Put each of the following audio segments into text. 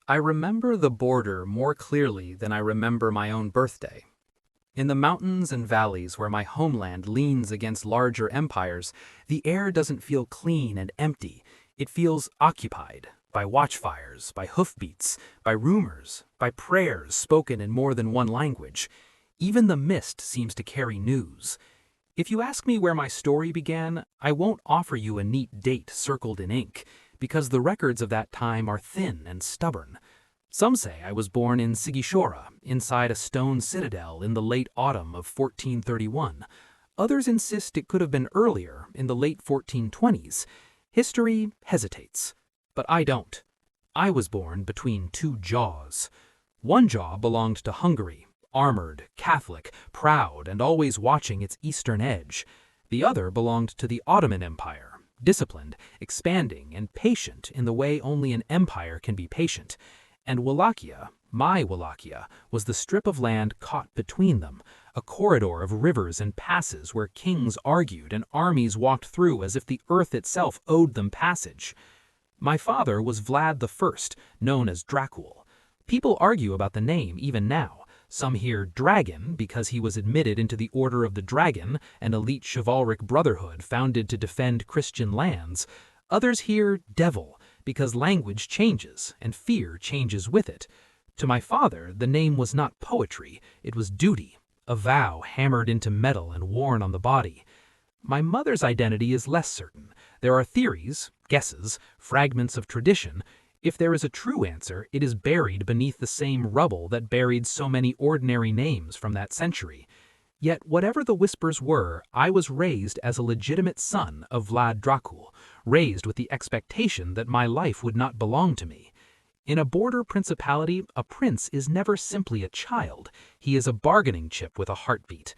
I remember the border more clearly than I remember my own birthday. In the mountains and valleys where my homeland leans against larger empires, the air doesn't feel clean and empty. It feels occupied by watchfires, by hoofbeats, by rumors, by prayers spoken in more than one language. Even the mist seems to carry news. If you ask me where my story began, I won't offer you a neat date circled in ink, because the records of that time are thin and stubborn. Some say I was born in Sigishora, inside a stone citadel in the late autumn of 1431. Others insist it could have been earlier, in the late 1420s. History hesitates, but I don't. I was born between two jaws. One jaw belonged to Hungary, armored, Catholic, proud, and always watching its eastern edge. The other belonged to the Ottoman Empire, disciplined, expanding, and patient in the way only an empire can be patient. And Wallachia, my Wallachia, was the strip of land caught between them, a corridor of rivers and passes where kings argued and armies walked through as if the earth itself owed them passage. My father was Vlad I, known as Dracula. People argue about the name even now. Some hear dragon because he was admitted into the Order of the Dragon, an elite chivalric brotherhood founded to defend Christian lands. Others hear devil because language changes and fear changes with it. To my father, the name was not poetry, it was duty, a vow hammered into metal and worn on the body. My mother's identity is less certain. There are theories, guesses, fragments of tradition. If there is a true answer, it is buried beneath the same rubble that buried so many ordinary names from that century. Yet whatever the whispers were, I was raised as a legitimate son of Vlad Dracula, raised with the expectation that my life would not belong to me. In a border principality, a prince is never simply a child. He is a bargaining chip with a heartbeat.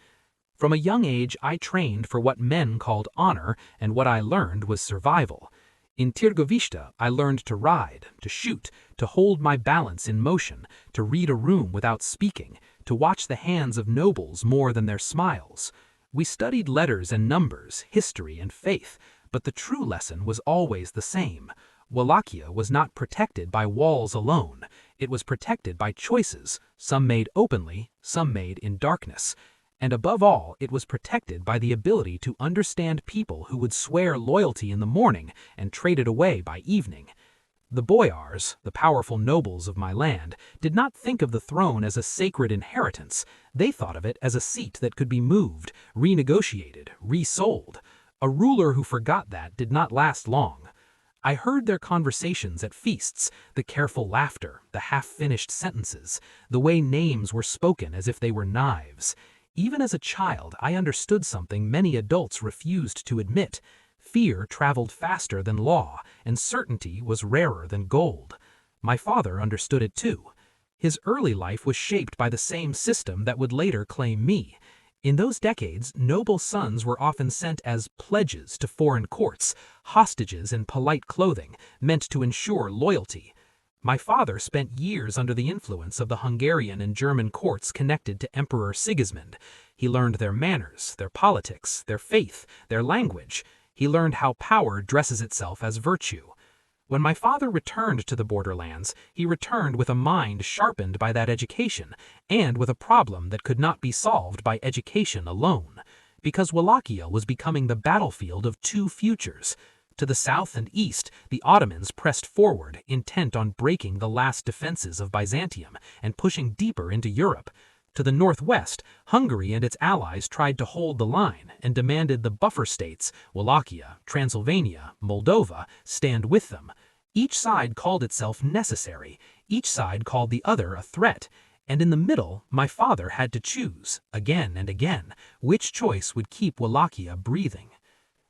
From a young age, I trained for what men called honor, and what I learned was survival. In Tirgovishta, I learned to ride, to shoot, to hold my balance in motion, to read a room without speaking, to watch the hands of nobles more than their smiles. We studied letters and numbers, history and faith, but the true lesson was always the same. Wallachia was not protected by walls alone. It was protected by choices, some made openly, some made in darkness. And above all, it was protected by the ability to understand people who would swear loyalty in the morning and trade it away by evening. The boyars, the powerful nobles of my land, did not think of the throne as a sacred inheritance. They thought of it as a seat that could be moved, renegotiated, resold. A ruler who forgot that did not last long. I heard their conversations at feasts, the careful laughter, the half-finished sentences, the way names were spoken as if they were knives. Even as a child, I understood something many adults refused to admit. Fear traveled faster than law, and certainty was rarer than gold. My father understood it too. His early life was shaped by the same system that would later claim me. In those decades, noble sons were often sent as pledges to foreign courts, hostages in polite clothing, meant to ensure loyalty. My father spent years under the influence of the Hungarian and German courts connected to Emperor Sigismund. He learned their manners, their politics, their faith, their language. He learned how power dresses itself as virtue. When my father returned to the borderlands, he returned with a mind sharpened by that education, and with a problem that could not be solved by education alone. Because Wallachia was becoming the battlefield of two futures. To the south and east, the Ottomans pressed forward, intent on breaking the last defenses of Byzantium and pushing deeper into Europe. To the northwest, Hungary and its allies tried to hold the line and demanded the buffer states, Wallachia, Transylvania, Moldova, stand with them. Each side called itself necessary, each side called the other a threat, and in the middle, my father had to choose, again and again, which choice would keep Wallachia breathing.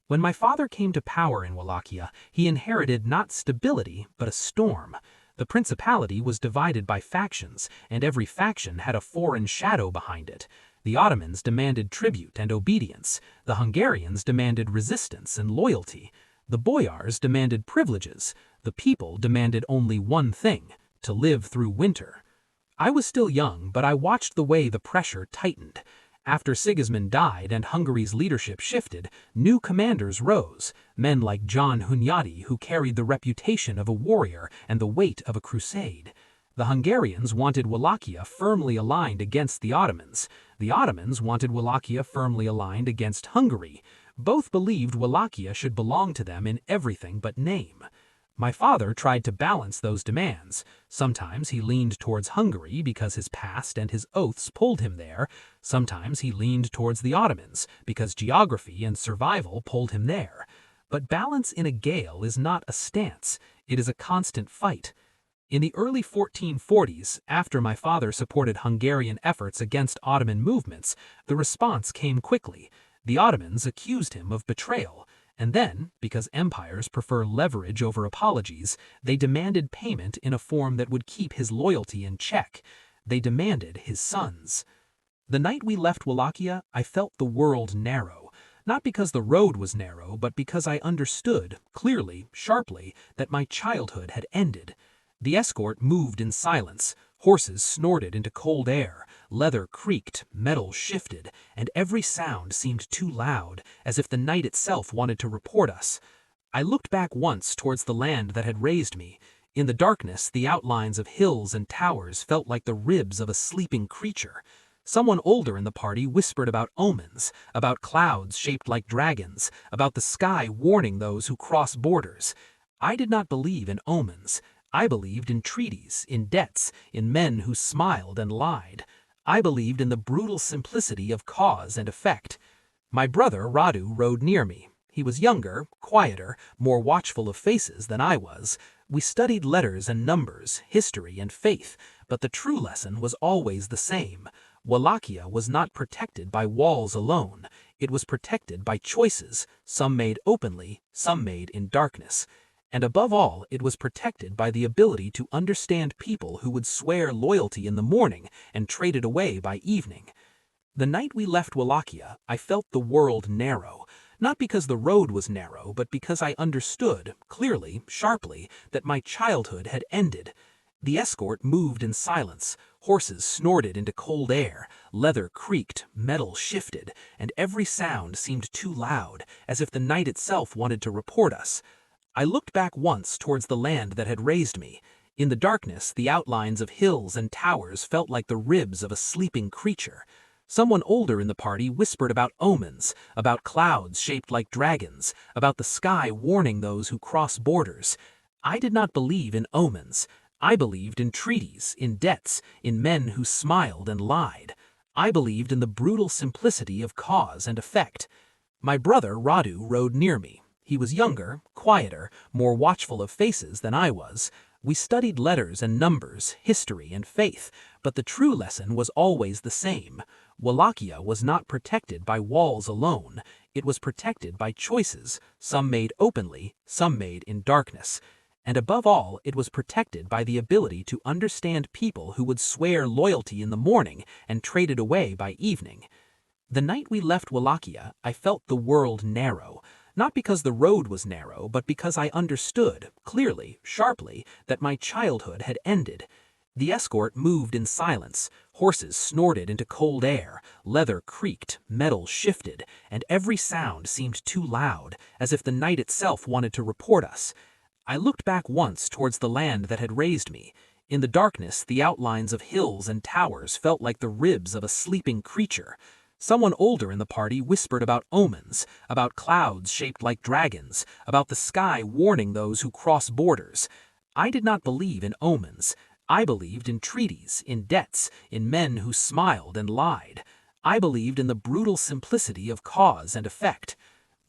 When my father came to power in Wallachia, he inherited not stability, but a storm. The principality was divided by factions, and every faction had a foreign shadow behind it. The Ottomans demanded tribute and obedience. The Hungarians demanded resistance and loyalty. The boyars demanded privileges. The people demanded only one thing: to live through winter. I was still young, but I watched the way the pressure tightened. After Sigismund died and Hungary's leadership shifted, new commanders rose, men like John Hunyadi who carried the reputation of a warrior and the weight of a crusade. The Hungarians wanted Wallachia firmly aligned against the Ottomans. The Ottomans wanted Wallachia firmly aligned against Hungary. Both believed Wallachia should belong to them in everything but name. My father tried to balance those demands. Sometimes he leaned towards Hungary because his past and his oaths pulled him there. Sometimes he leaned towards the Ottomans because geography and survival pulled him there. But balance in a gale is not a stance. It is a constant fight. In the early 1440s, after my father supported Hungarian efforts against Ottoman movements, the response came quickly. The Ottomans accused him of betrayal. And then, because empires prefer leverage over apologies, they demanded payment in a form that would keep his loyalty in check. They demanded his sons. The night we left Wallachia, I felt the world narrow. Not because the road was narrow, but because I understood, clearly, sharply, that my childhood had ended. The escort moved in silence. Horses snorted into cold air, leather creaked, metal shifted, and every sound seemed too loud, as if the night itself wanted to report us. I looked back once towards the land that had raised me. In the darkness, the outlines of hills and towers felt like the ribs of a sleeping creature. Someone older in the party whispered about omens, about clouds shaped like dragons, about the sky warning those who cross borders. I did not believe in omens. I believed in treaties, in debts, in men who smiled and lied. I believed in the brutal simplicity of cause and effect. My brother Radu rode near me. He was younger, quieter, more watchful of faces than I was. We studied letters and numbers, history and faith, but the true lesson was always the same. Wallachia was not protected by walls alone. It was protected by choices, some made openly, some made in darkness. And above all, it was protected by the ability to understand people who would swear loyalty in the morning and trade it away by evening. The night we left Wallachia, I felt the world narrow, not because the road was narrow, but because I understood, clearly, sharply, that my childhood had ended. The escort moved in silence. Horses snorted into cold air, leather creaked, metal shifted, and every sound seemed too loud, as if the night itself wanted to report us. I looked back once towards the land that had raised me. In the darkness, the outlines of hills and towers felt like the ribs of a sleeping creature. Someone older in the party whispered about omens, about clouds shaped like dragons, about the sky warning those who cross borders. I did not believe in omens. I believed in treaties, in debts, in men who smiled and lied. I believed in the brutal simplicity of cause and effect. My brother Radu rode near me. He was younger, quieter, more watchful of faces than I was. We studied letters and numbers, history and faith, but the true lesson was always the same. Wallachia was not protected by walls alone. It was protected by choices, some made openly, some made in darkness. And above all, it was protected by the ability to understand people who would swear loyalty in the morning and trade it away by evening. The night we left Wallachia, I felt the world narrow. Not because the road was narrow, but because I understood, clearly, sharply, that my childhood had ended. The escort moved in silence. Horses snorted into cold air, leather creaked, metal shifted, and every sound seemed too loud, as if the night itself wanted to report us. I looked back once towards the land that had raised me. In the darkness, the outlines of hills and towers felt like the ribs of a sleeping creature. Someone older in the party whispered about omens, about clouds shaped like dragons, about the sky warning those who cross borders. I did not believe in omens. I believed in treaties, in debts, in men who smiled and lied. I believed in the brutal simplicity of cause and effect.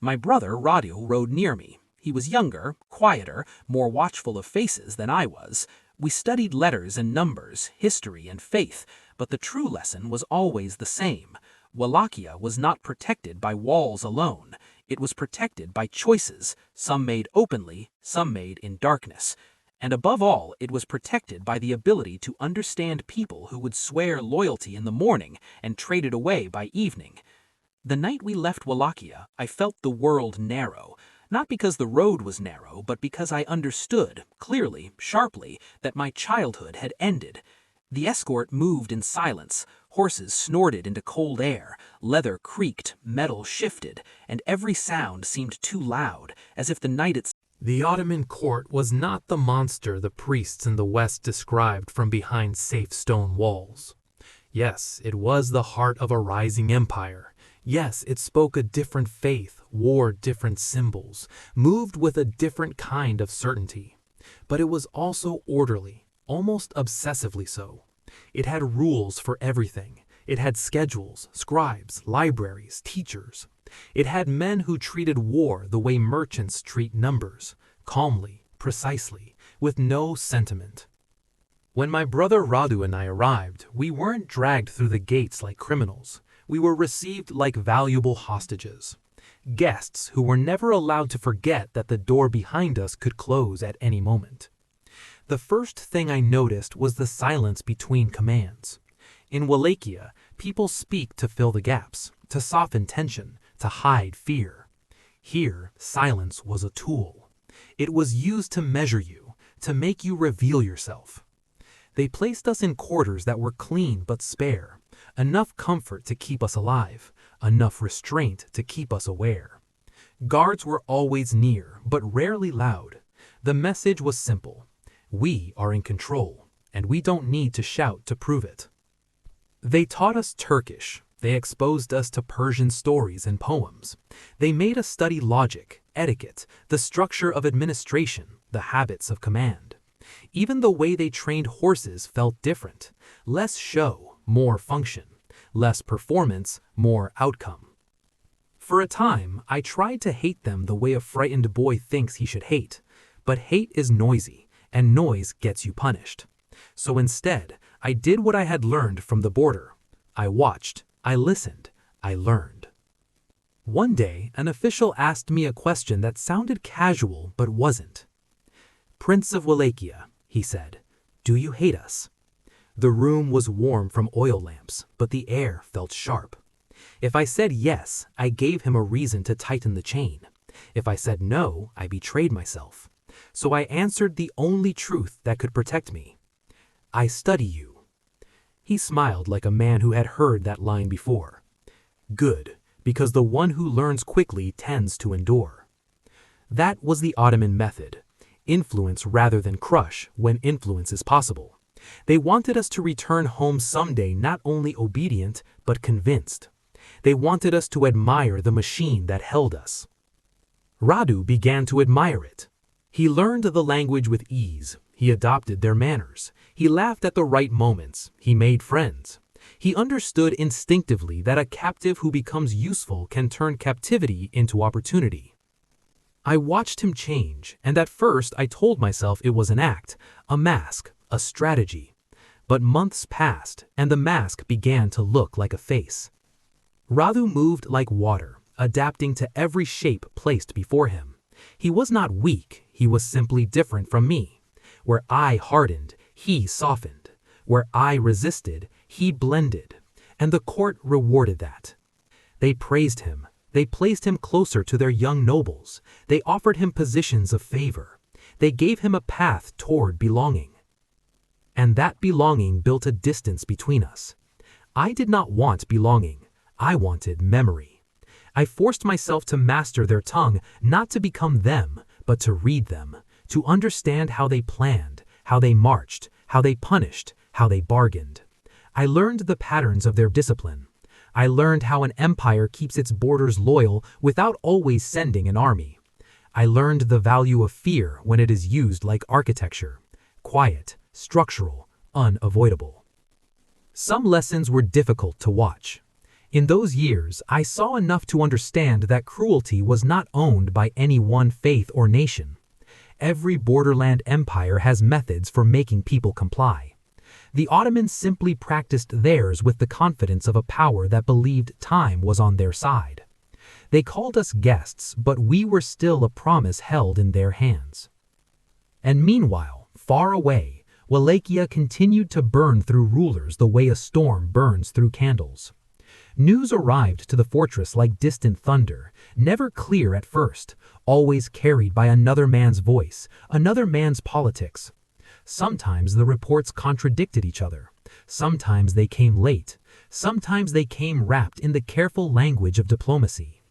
My brother Radu rode near me. He was younger, quieter, more watchful of faces than I was. We studied letters and numbers, history and faith, but the true lesson was always the same. Wallachia was not protected by walls alone. It was protected by choices, some made openly, some made in darkness. And above all, it was protected by the ability to understand people who would swear loyalty in the morning and trade it away by evening. The night we left Wallachia, I felt the world narrow. Not because the road was narrow, but because I understood, clearly, sharply, that my childhood had ended. The escort moved in silence. Horses snorted into cold air, leather creaked, metal shifted, and every sound seemed too loud, as if the night itself The Ottoman court was not the monster the priests in the West described from behind safe stone walls. Yes, it was the heart of a rising empire. Yes, it spoke a different faith, wore different symbols, moved with a different kind of certainty. But it was also orderly, almost obsessively so. It had rules for everything. It had schedules, scribes, libraries, teachers. It had men who treated war the way merchants treat numbers, calmly, precisely, with no sentiment. When my brother Radu and I arrived, we weren't dragged through the gates like criminals. We were received like valuable hostages. Guests who were never allowed to forget that the door behind us could close at any moment. The first thing I noticed was the silence between commands. In Wallachia, people speak to fill the gaps, to soften tension, to hide fear. Here, silence was a tool. It was used to measure you, to make you reveal yourself. They placed us in quarters that were clean but spare, enough comfort to keep us alive, enough restraint to keep us aware. Guards were always near, but rarely loud. The message was simple. We are in control, and we don't need to shout to prove it. They taught us Turkish. They exposed us to Persian stories and poems. They made us study logic, etiquette, the structure of administration, the habits of command. Even the way they trained horses felt different. Less show, more function. Less performance, more outcome. For a time, I tried to hate them the way a frightened boy thinks he should hate. But hate is noisy, and noise gets you punished. So instead, I did what I had learned from the border. I watched, I listened, I learned. One day, an official asked me a question that sounded casual but wasn't. "Prince of Wallachia," he said, "do you hate us?" The room was warm from oil lamps, but the air felt sharp. If I said yes, I gave him a reason to tighten the chain. If I said no, I betrayed myself. So I answered the only truth that could protect me. "I study you." He smiled like a man who had heard that line before. Good, because the one who learns quickly tends to endure. That was the Ottoman method. Influence rather than crush when influence is possible. They wanted us to return home someday not only obedient, but convinced. They wanted us to admire the machine that held us. Radu began to admire it. He learned the language with ease. He adopted their manners. He laughed at the right moments. He made friends. He understood instinctively that a captive who becomes useful can turn captivity into opportunity. I watched him change, and at first I told myself it was an act, a mask, a strategy. But months passed, and the mask began to look like a face. Radu moved like water, adapting to every shape placed before him. He was not weak, he was simply different from me. Where I hardened, he softened. Where I resisted, he blended. And the court rewarded that. They praised him. They placed him closer to their young nobles. They offered him positions of favor. They gave him a path toward belonging. And that belonging built a distance between us. I did not want belonging. I wanted memory. I forced myself to master their tongue, not to become them, but to read them, to understand how they planned, how they marched, how they punished, how they bargained. I learned the patterns of their discipline. I learned how an empire keeps its borders loyal without always sending an army. I learned the value of fear when it is used like architecture, quiet, structural, unavoidable. Some lessons were difficult to watch. In those years, I saw enough to understand that cruelty was not owned by any one faith or nation. Every borderland empire has methods for making people comply. The Ottomans simply practiced theirs with the confidence of a power that believed time was on their side. They called us guests, but we were still a promise held in their hands. And meanwhile, far away, Wallachia continued to burn through rulers the way a storm burns through candles. News arrived to the fortress like distant thunder, never clear at first, always carried by another man's voice, another man's politics. Sometimes the reports contradicted each other. Sometimes they came late. Sometimes they came wrapped in the careful language of diplomacy.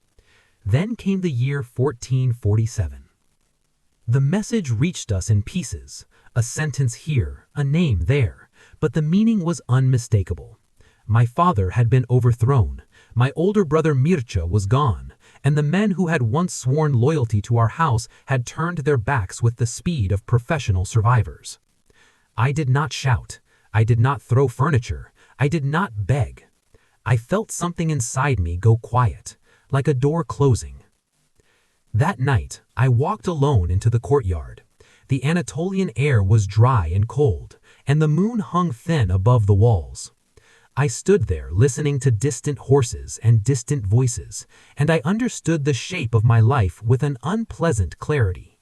Then came the year 1447. The message reached us in pieces, a sentence here, a name there, but the meaning was unmistakable. My father had been overthrown, my older brother Mircea was gone, and the men who had once sworn loyalty to our house had turned their backs with the speed of professional survivors. I did not shout, I did not throw furniture, I did not beg. I felt something inside me go quiet, like a door closing. That night, I walked alone into the courtyard. The Anatolian air was dry and cold, and the moon hung thin above the walls. I stood there listening to distant horses and distant voices, and I understood the shape of my life with an unpleasant clarity.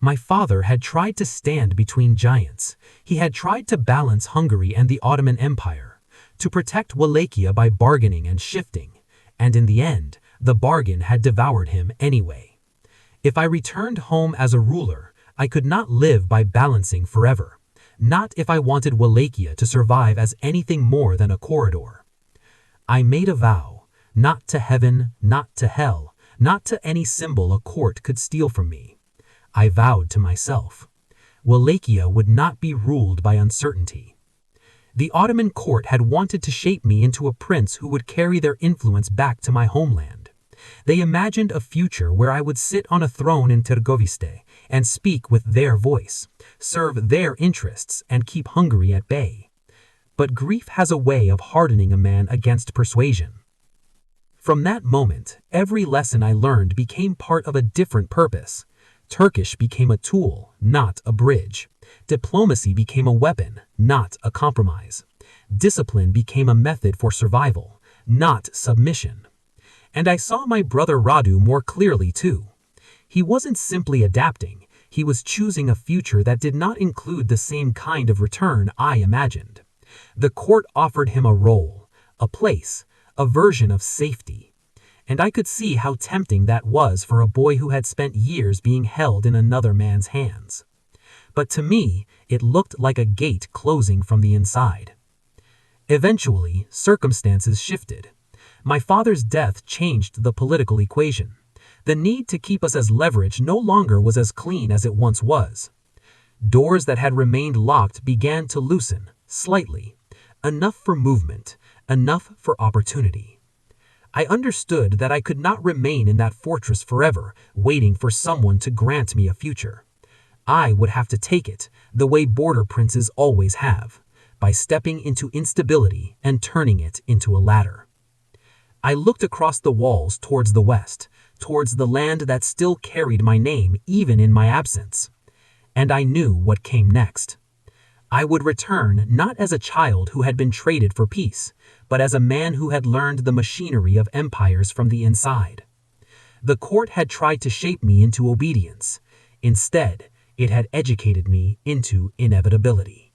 My father had tried to stand between giants. He had tried to balance Hungary and the Ottoman Empire, to protect Wallachia by bargaining and shifting, and in the end, the bargain had devoured him anyway. If I returned home as a ruler, I could not live by balancing forever. Not if I wanted Wallachia to survive as anything more than a corridor. I made a vow, not to heaven, not to hell, not to any symbol a court could steal from me. I vowed to myself. Wallachia would not be ruled by uncertainty. The Ottoman court had wanted to shape me into a prince who would carry their influence back to my homeland. They imagined a future where I would sit on a throne in Târgoviște and speak with their voice, serve their interests, and keep Hungary at bay. But grief has a way of hardening a man against persuasion. From that moment, every lesson I learned became part of a different purpose. Turkish became a tool, not a bridge. Diplomacy became a weapon, not a compromise. Discipline became a method for survival, not submission. And I saw my brother Radu more clearly too. He wasn't simply adapting, he was choosing a future that did not include the same kind of return I imagined. The court offered him a role, a place, a version of safety. And I could see how tempting that was for a boy who had spent years being held in another man's hands. But to me, it looked like a gate closing from the inside. Eventually, circumstances shifted. My father's death changed the political equation. The need to keep us as leverage no longer was as clean as it once was. Doors that had remained locked began to loosen, slightly. Enough for movement, enough for opportunity. I understood that I could not remain in that fortress forever, waiting for someone to grant me a future. I would have to take it, the way border princes always have, by stepping into instability and turning it into a ladder. I looked across the walls towards the west, towards the land that still carried my name even in my absence. And I knew what came next. I would return not as a child who had been traded for peace, but as a man who had learned the machinery of empires from the inside. The court had tried to shape me into obedience. Instead, it had educated me into inevitability.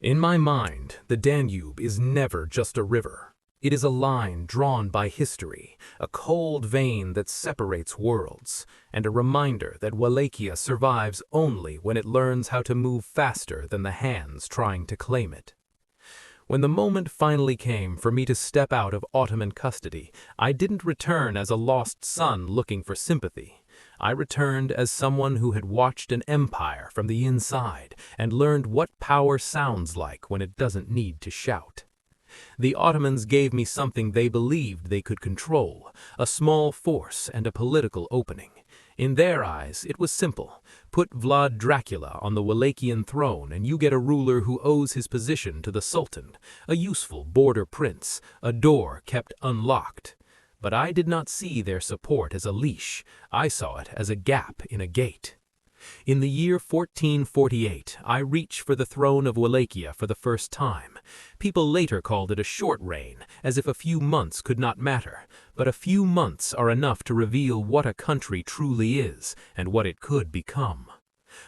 In my mind, the Danube is never just a river. It is a line drawn by history, a cold vein that separates worlds, and a reminder that Wallachia survives only when it learns how to move faster than the hands trying to claim it. When the moment finally came for me to step out of Ottoman custody, I didn't return as a lost son looking for sympathy. I returned as someone who had watched an empire from the inside and learned what power sounds like when it doesn't need to shout. The Ottomans gave me something they believed they could control, a small force and a political opening. In their eyes, it was simple. Put Vlad Dracula on the Wallachian throne and you get a ruler who owes his position to the Sultan, a useful border prince, a door kept unlocked. But I did not see their support as a leash. I saw it as a gap in a gate. In the year 1448, I reached for the throne of Wallachia for the first time. People later called it a short reign, as if a few months could not matter. But a few months are enough to reveal what a country truly is, and what it could become.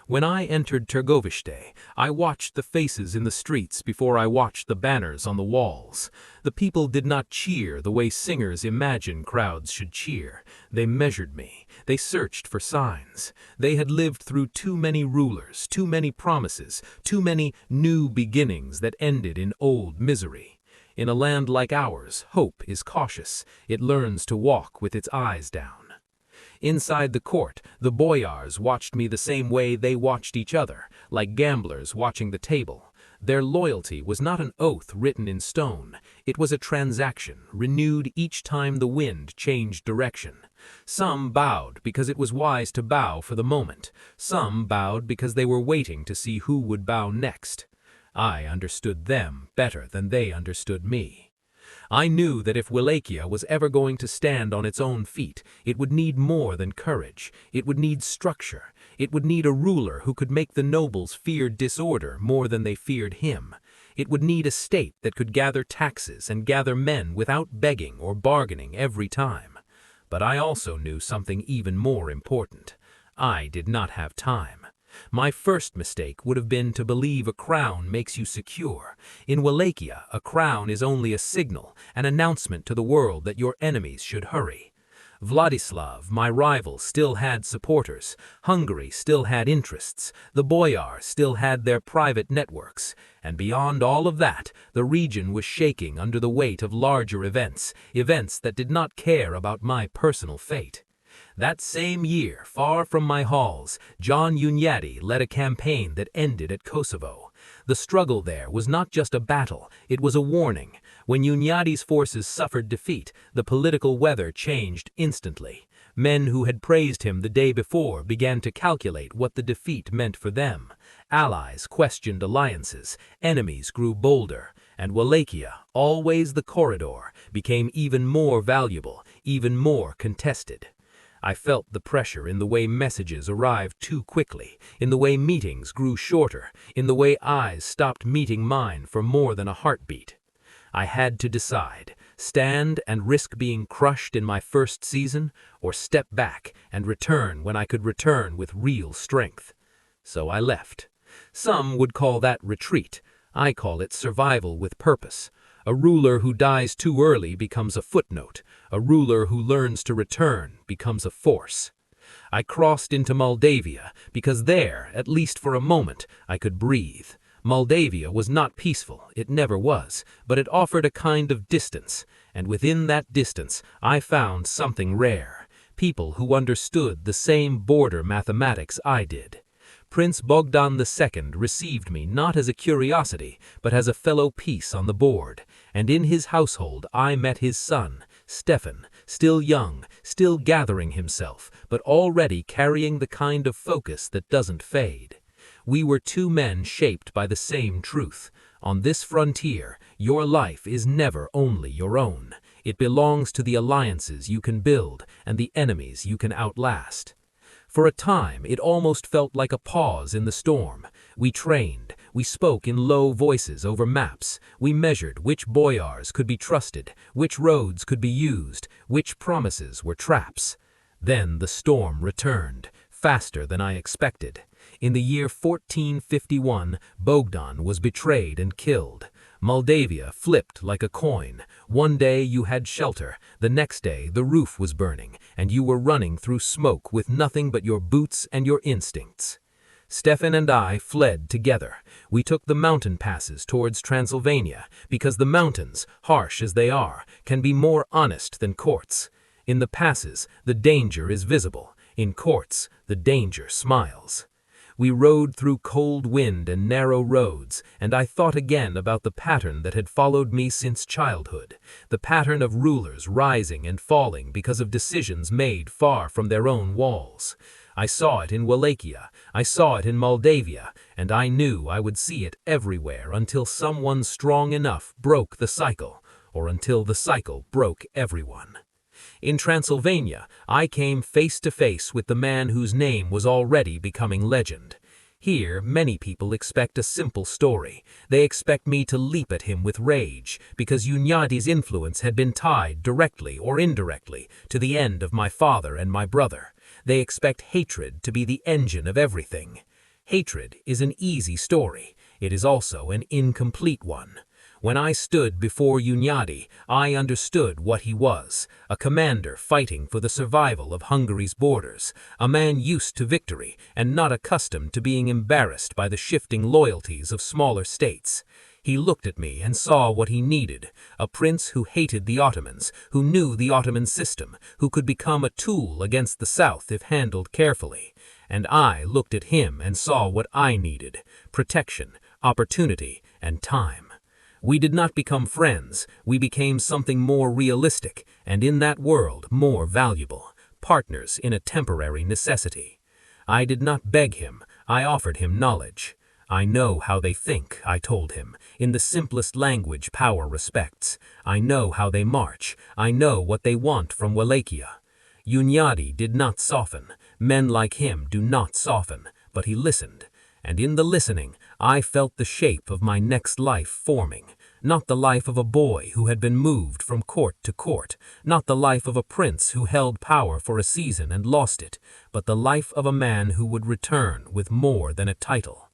When I entered Târgoviște, I watched the faces in the streets before I watched the banners on the walls. The people did not cheer the way singers imagine crowds should cheer. They measured me. They searched for signs. They had lived through too many rulers, too many promises, too many new beginnings that ended in old misery. In a land like ours, hope is cautious. It learns to walk with its eyes down. Inside the court, the boyars watched me the same way they watched each other, like gamblers watching the table. Their loyalty was not an oath written in stone. It was a transaction, renewed each time the wind changed direction. Some bowed because it was wise to bow for the moment. Some bowed because they were waiting to see who would bow next. I understood them better than they understood me. I knew that if Wallachia was ever going to stand on its own feet, it would need more than courage. It would need structure. It would need a ruler who could make the nobles fear disorder more than they feared him. It would need a state that could gather taxes and gather men without begging or bargaining every time. But I also knew something even more important. I did not have time. My first mistake would have been to believe a crown makes you secure. In Wallachia, a crown is only a signal, an announcement to the world that your enemies should hurry. Vladislav, my rival, still had supporters. Hungary still had interests. The boyars still had their private networks. And beyond all of that, the region was shaking under the weight of larger events, events that did not care about my personal fate. That same year, far from my halls, John Hunyadi led a campaign that ended at Kosovo. The struggle there was not just a battle, it was a warning. When Hunyadi's forces suffered defeat, the political weather changed instantly. Men who had praised him the day before began to calculate what the defeat meant for them. Allies questioned alliances, enemies grew bolder, and Wallachia, always the corridor, became even more valuable, even more contested. I felt the pressure in the way messages arrived too quickly, in the way meetings grew shorter, in the way eyes stopped meeting mine for more than a heartbeat. I had to decide, stand and risk being crushed in my first season, or step back and return when I could return with real strength. So I left. Some would call that retreat. I call it survival with purpose. A ruler who dies too early becomes a footnote. A ruler who learns to return becomes a force. I crossed into Moldavia because there, at least for a moment, I could breathe. Moldavia was not peaceful, it never was, but it offered a kind of distance, and within that distance I found something rare. People who understood the same border mathematics I did. Prince Bogdan II received me not as a curiosity, but as a fellow piece on the board, and in his household I met his son, Stefan, still young, still gathering himself, but already carrying the kind of focus that doesn't fade. We were two men shaped by the same truth. On this frontier, your life is never only your own. It belongs to the alliances you can build and the enemies you can outlast. For a time, it almost felt like a pause in the storm. We trained, we spoke in low voices over maps, we measured which boyars could be trusted, which roads could be used, which promises were traps. Then the storm returned, faster than I expected. In the year 1451, Bogdan was betrayed and killed. Moldavia flipped like a coin. One day you had shelter, the next day the roof was burning, and you were running through smoke with nothing but your boots and your instincts. Stefan and I fled together. We took the mountain passes towards Transylvania, because the mountains, harsh as they are, can be more honest than courts. In the passes, the danger is visible. In courts, the danger smiles. We rode through cold wind and narrow roads, and I thought again about the pattern that had followed me since childhood, the pattern of rulers rising and falling because of decisions made far from their own walls. I saw it in Wallachia, I saw it in Moldavia, and I knew I would see it everywhere until someone strong enough broke the cycle, or until the cycle broke everyone. In Transylvania, I came face to face with the man whose name was already becoming legend. Here, many people expect a simple story. They expect me to leap at him with rage, because Hunyadi's influence had been tied, directly or indirectly, to the end of my father and my brother. They expect hatred to be the engine of everything. Hatred is an easy story. It is also an incomplete one. When I stood before Hunyadi, I understood what he was, a commander fighting for the survival of Hungary's borders, a man used to victory and not accustomed to being embarrassed by the shifting loyalties of smaller states. He looked at me and saw what he needed, a prince who hated the Ottomans, who knew the Ottoman system, who could become a tool against the South if handled carefully. And I looked at him and saw what I needed: protection, opportunity, and time. We did not become friends, we became something more realistic, and in that world more valuable, partners in a temporary necessity. I did not beg him, I offered him knowledge. I know how they think, I told him, in the simplest language power respects. I know how they march, I know what they want from Wallachia. Hunyadi did not soften, men like him do not soften, but he listened. And in the listening, I felt the shape of my next life forming. Not the life of a boy who had been moved from court to court, not the life of a prince who held power for a season and lost it, but the life of a man who would return with more than a title.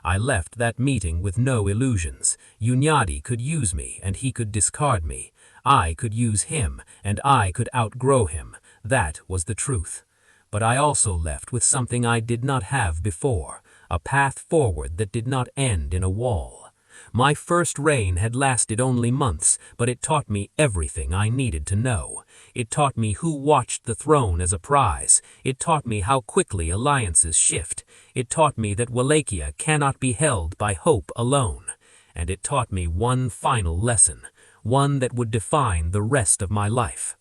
I left that meeting with no illusions. Hunyadi could use me and he could discard me. I could use him and I could outgrow him. That was the truth. But I also left with something I did not have before, a path forward that did not end in a wall. My first reign had lasted only months, but it taught me everything I needed to know. It taught me who watched the throne as a prize. It taught me how quickly alliances shift. It taught me that Wallachia cannot be held by hope alone. And it taught me one final lesson, one that would define the rest of my life.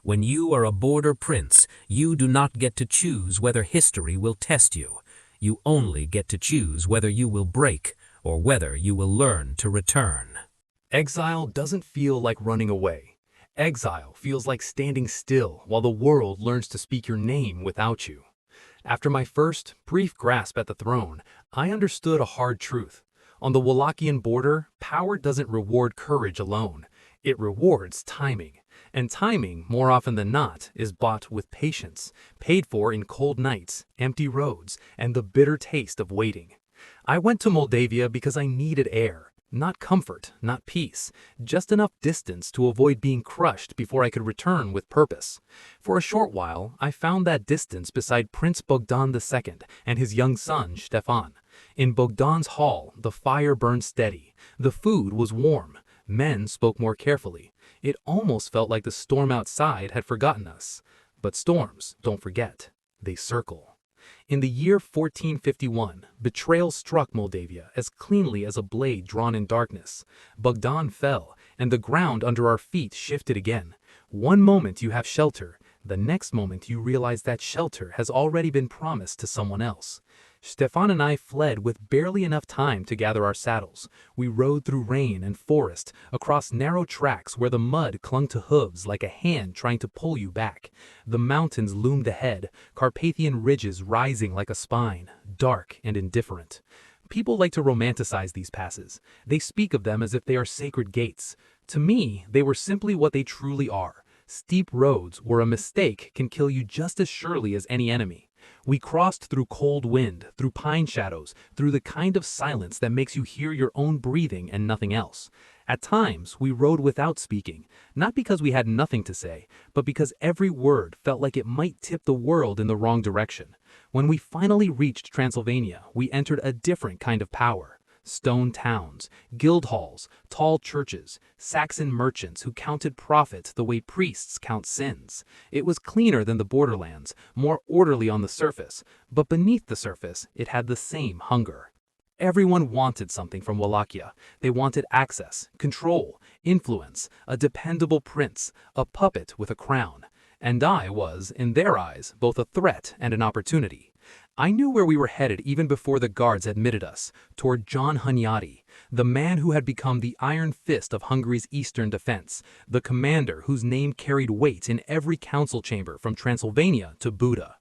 When you are a border prince, you do not get to choose whether history will test you. You only get to choose whether you will break or whether you will learn to return. Exile doesn't feel like running away. Exile feels like standing still while the world learns to speak your name without you. After my first, brief grasp at the throne, I understood a hard truth. On the Wallachian border, power doesn't reward courage alone. It rewards timing. And timing, more often than not, is bought with patience, paid for in cold nights, empty roads, and the bitter taste of waiting. I went to Moldavia because I needed air, not comfort, not peace, just enough distance to avoid being crushed before I could return with purpose. For a short while, I found that distance beside Prince Bogdan II and his young son, Stefan. In Bogdan's hall, the fire burned steady. The food was warm. Men spoke more carefully. It almost felt like the storm outside had forgotten us. But storms, don't forget, they circle. In the year 1451, betrayal struck Moldavia as cleanly as a blade drawn in darkness. Bogdan fell, and the ground under our feet shifted again. One moment you have shelter, the next moment you realize that shelter has already been promised to someone else. Stefan and I fled with barely enough time to gather our saddles. We rode through rain and forest, across narrow tracks where the mud clung to hooves like a hand trying to pull you back. The mountains loomed ahead, Carpathian ridges rising like a spine, dark and indifferent. People like to romanticize these passes. They speak of them as if they are sacred gates. To me, they were simply what they truly are: steep roads where a mistake can kill you just as surely as any enemy. We crossed through cold wind, through pine shadows, through the kind of silence that makes you hear your own breathing and nothing else. At times, we rode without speaking, not because we had nothing to say, but because every word felt like it might tip the world in the wrong direction. When we finally reached Transylvania, we entered a different kind of power. Stone towns, guild halls, tall churches, Saxon merchants who counted profit the way priests count sins. It was cleaner than the borderlands, more orderly on the surface, but beneath the surface, it had the same hunger. Everyone wanted something from Wallachia. They wanted access, control, influence, a dependable prince, a puppet with a crown. And I was, in their eyes, both a threat and an opportunity. I knew where we were headed even before the guards admitted us, toward John Hunyadi, the man who had become the iron fist of Hungary's eastern defense, the commander whose name carried weight in every council chamber from Transylvania to Buda.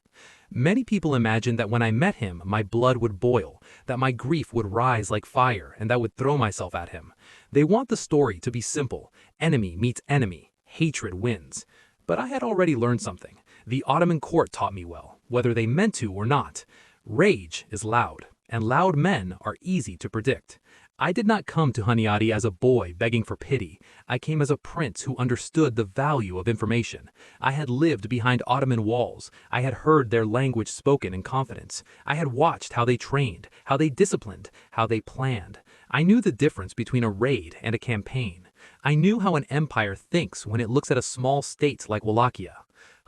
Many people imagined that when I met him, my blood would boil, that my grief would rise like fire, and that I would throw myself at him. They want the story to be simple: enemy meets enemy, hatred wins. But I had already learned something. The Ottoman court taught me well, whether they meant to or not. Rage is loud, and loud men are easy to predict. I did not come to Hunyadi as a boy begging for pity. I came as a prince who understood the value of information. I had lived behind Ottoman walls. I had heard their language spoken in confidence. I had watched how they trained, how they disciplined, how they planned. I knew the difference between a raid and a campaign. I knew how an empire thinks when it looks at a small state like Wallachia.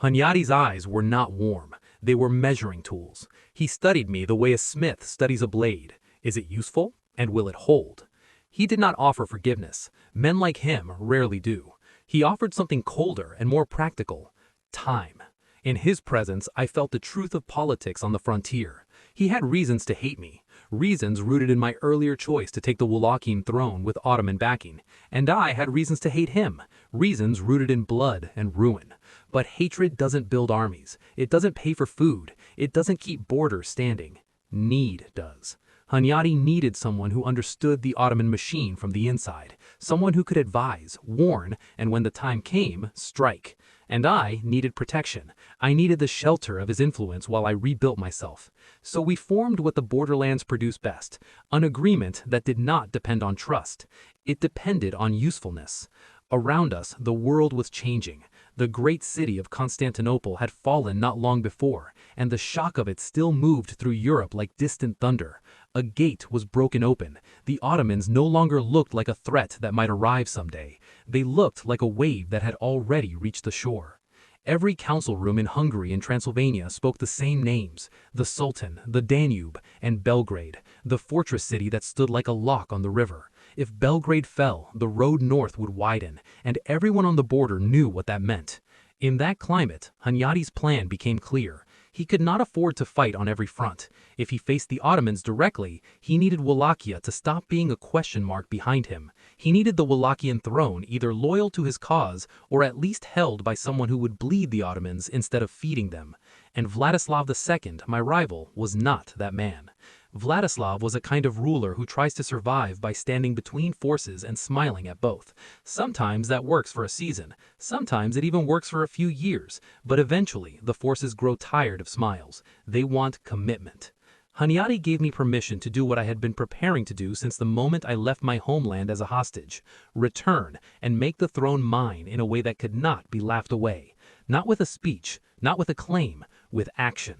Hunyadi's eyes were not warm. They were measuring tools. He studied me the way a smith studies a blade. Is it useful? And will it hold? He did not offer forgiveness. Men like him rarely do. He offered something colder and more practical: time. In his presence, I felt the truth of politics on the frontier. He had reasons to hate me, reasons rooted in my earlier choice to take the Wallachian throne with Ottoman backing, and I had reasons to hate him, reasons rooted in blood and ruin. But hatred doesn't build armies. It doesn't pay for food. It doesn't keep borders standing. Need does. Hunyadi needed someone who understood the Ottoman machine from the inside, someone who could advise, warn, and when the time came, strike. And I needed protection. I needed the shelter of his influence while I rebuilt myself. So we formed what the borderlands produce best, an agreement that did not depend on trust. It depended on usefulness. Around us, the world was changing. The great city of Constantinople had fallen not long before, and the shock of it still moved through Europe like distant thunder. A gate was broken open. The Ottomans no longer looked like a threat that might arrive someday. They looked like a wave that had already reached the shore. Every council room in Hungary and Transylvania spoke the same names: the Sultan, the Danube, and Belgrade, the fortress city that stood like a lock on the river. If Belgrade fell, the road north would widen, and everyone on the border knew what that meant. In that climate, Hunyadi's plan became clear. He could not afford to fight on every front. If he faced the Ottomans directly, he needed Wallachia to stop being a question mark behind him. He needed the Wallachian throne either loyal to his cause or at least held by someone who would bleed the Ottomans instead of feeding them. And Vladislav II, my rival, was not that man. Vladislav was a kind of ruler who tries to survive by standing between forces and smiling at both. Sometimes that works for a season, sometimes it even works for a few years, but eventually the forces grow tired of smiles. They want commitment. Hunyadi gave me permission to do what I had been preparing to do since the moment I left my homeland as a hostage: return and make the throne mine in a way that could not be laughed away. Not with a speech, not with a claim, with action.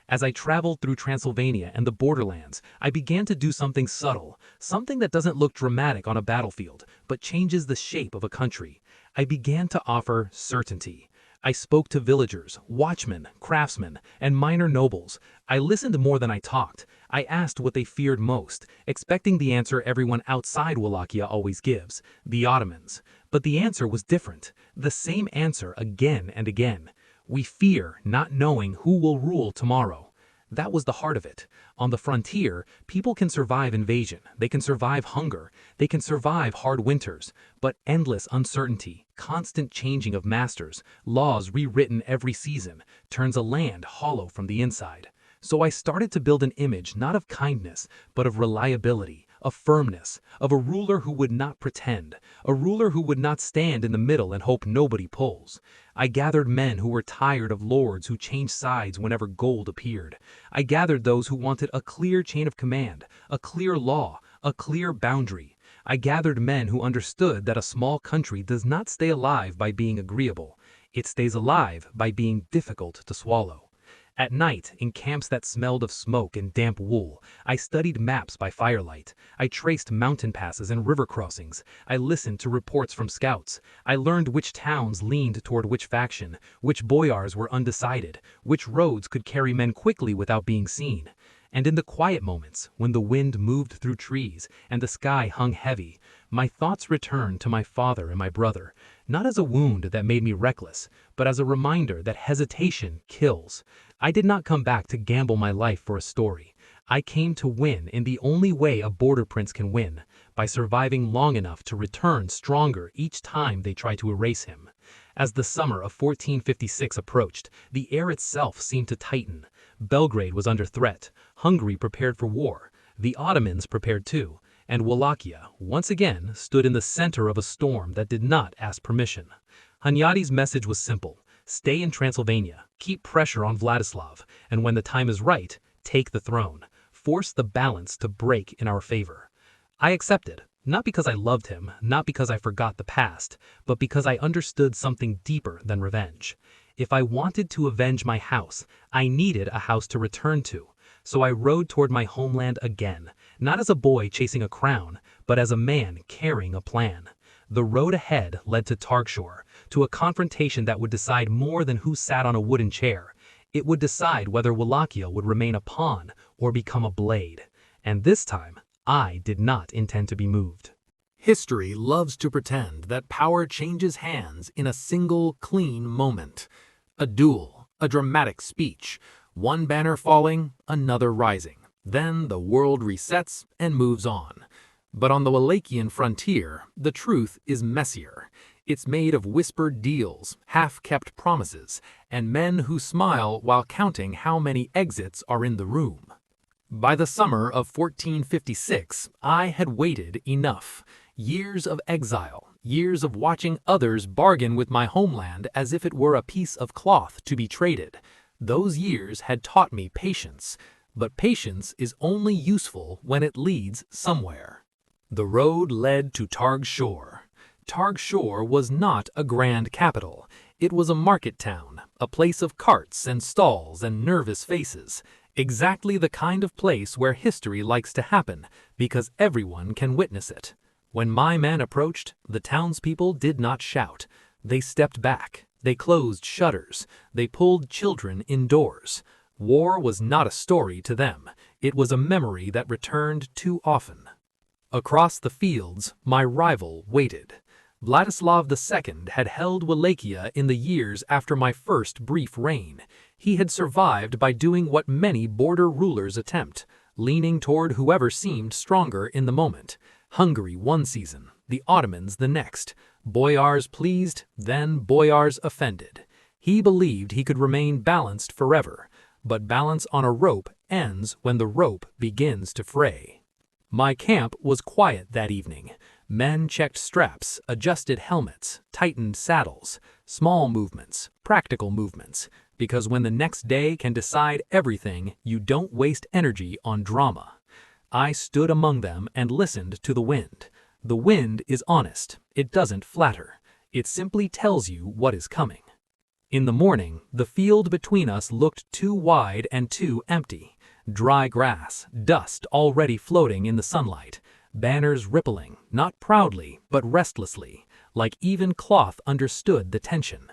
As I traveled through Transylvania and the borderlands, I began to do something subtle, something that doesn't look dramatic on a battlefield, but changes the shape of a country. I began to offer certainty. I spoke to villagers, watchmen, craftsmen, and minor nobles. I listened more than I talked. I asked what they feared most, expecting the answer everyone outside Wallachia always gives: the Ottomans. But the answer was different. The same answer again and again. We fear not knowing who will rule tomorrow. That was the heart of it. On the frontier, people can survive invasion, they can survive hunger, they can survive hard winters, but endless uncertainty, constant changing of masters, laws rewritten every season, turns a land hollow from the inside. So I started to build an image not of kindness, but of reliability, of firmness, of a ruler who would not pretend, a ruler who would not stand in the middle and hope nobody pulls. I gathered men who were tired of lords who changed sides whenever gold appeared. I gathered those who wanted a clear chain of command, a clear law, a clear boundary. I gathered men who understood that a small country does not stay alive by being agreeable. It stays alive by being difficult to swallow. At night, in camps that smelled of smoke and damp wool, I studied maps by firelight. I traced mountain passes and river crossings. I listened to reports from scouts. I learned which towns leaned toward which faction, which boyars were undecided, which roads could carry men quickly without being seen. And in the quiet moments, when the wind moved through trees and the sky hung heavy, my thoughts returned to my father and my brother, not as a wound that made me reckless, but as a reminder that hesitation kills. I did not come back to gamble my life for a story. I came to win in the only way a border prince can win, by surviving long enough to return stronger each time they try to erase him. As the summer of 1456 approached, the air itself seemed to tighten. Belgrade was under threat, Hungary prepared for war, the Ottomans prepared too, and Wallachia, once again, stood in the center of a storm that did not ask permission. Hunyadi's message was simple: stay in Transylvania, keep pressure on Vladislav, and when the time is right, take the throne. Force the balance to break in our favor. I accepted, not because I loved him, not because I forgot the past, but because I understood something deeper than revenge. If I wanted to avenge my house, I needed a house to return to. So I rode toward my homeland again, not as a boy chasing a crown, but as a man carrying a plan. The road ahead led to Targshore, to a confrontation that would decide more than who sat on a wooden chair. It would decide whether Wallachia would remain a pawn or become a blade. And this time, I did not intend to be moved. History loves to pretend that power changes hands in a single, clean moment. A duel, a dramatic speech, one banner falling, another rising. Then the world resets and moves on. But on the Wallachian frontier, the truth is messier. It's made of whispered deals, half-kept promises, and men who smile while counting how many exits are in the room. By the summer of 1456, I had waited enough. Years of exile, years of watching others bargain with my homeland as if it were a piece of cloth to be traded. Those years had taught me patience, but patience is only useful when it leads somewhere. The road led to Targshore. Targshore was not a grand capital. It was a market town, a place of carts and stalls and nervous faces. Exactly the kind of place where history likes to happen, because everyone can witness it. When my man approached, the townspeople did not shout. They stepped back. They closed shutters. They pulled children indoors. War was not a story to them. It was a memory that returned too often. Across the fields, my rival waited. Vladislav II had held Wallachia in the years after my first brief reign. He had survived by doing what many border rulers attempt, leaning toward whoever seemed stronger in the moment. Hungary one season, the Ottomans the next. Boyars pleased, then boyars offended. He believed he could remain balanced forever, but balance on a rope ends when the rope begins to fray. My camp was quiet that evening. Men checked straps, adjusted helmets, tightened saddles, small movements, practical movements, because when the next day can decide everything, you don't waste energy on drama. I stood among them and listened to the wind. The wind is honest. It doesn't flatter. It simply tells you what is coming. In the morning, the field between us looked too wide and too empty. Dry grass, dust already floating in the sunlight, banners rippling, not proudly, but restlessly, like even cloth understood the tension.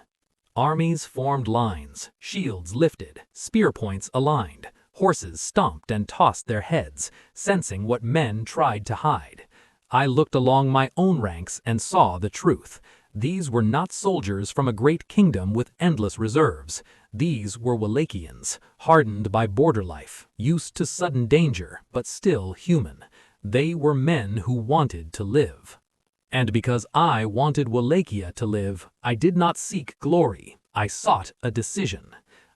Armies formed lines, shields lifted, spear points aligned, horses stomped and tossed their heads, sensing what men tried to hide. I looked along my own ranks and saw the truth. These were not soldiers from a great kingdom with endless reserves. These were Wallachians, hardened by border life, used to sudden danger, but still human. They were men who wanted to live. And because I wanted Wallachia to live, I did not seek glory. I sought a decision.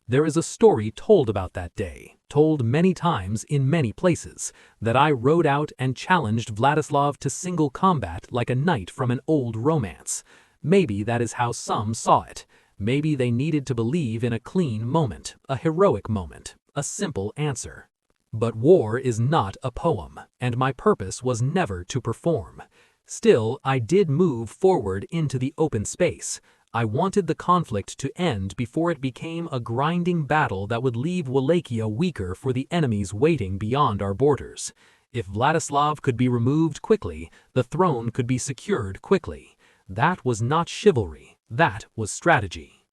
There is a story told about that day, told many times in many places, that I rode out and challenged Vladislav to single combat like a knight from an old romance. Maybe that is how some saw it. Maybe they needed to believe in a clean moment, a heroic moment, a simple answer. But war is not a poem, and my purpose was never to perform. Still, I did move forward into the open space. I wanted the conflict to end before it became a grinding battle that would leave Wallachia weaker for the enemies waiting beyond our borders. If Vladislav could be removed quickly, the throne could be secured quickly. That was not chivalry, that was strategy.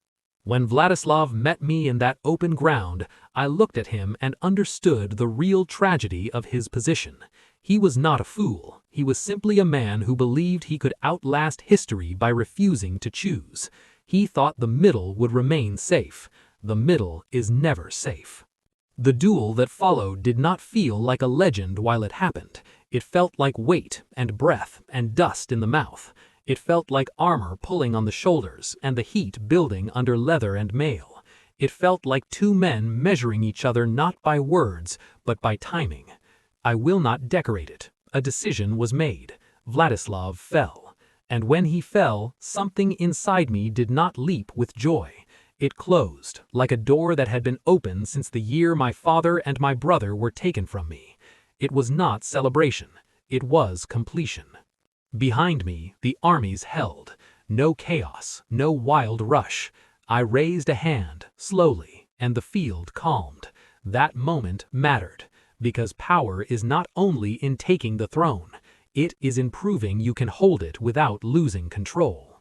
When Vladislav met me in that open ground, I looked at him and understood the real tragedy of his position. He was not a fool. He was simply a man who believed he could outlast history by refusing to choose. He thought the middle would remain safe. The middle is never safe. The duel that followed did not feel like a legend while it happened. It felt like weight and breath and dust in the mouth. It felt like armor pulling on the shoulders and the heat building under leather and mail. It felt like two men measuring each other not by words, but by timing. I will not decorate it. A decision was made. Vladislav fell. And when he fell, something inside me did not leap with joy. It closed, like a door that had been open since the year my father and my brother were taken from me. It was not celebration. It was completion. Behind me, the armies held. No chaos, no wild rush. I raised a hand, slowly, and the field calmed. That moment mattered, because power is not only in taking the throne, it is in proving you can hold it without losing control.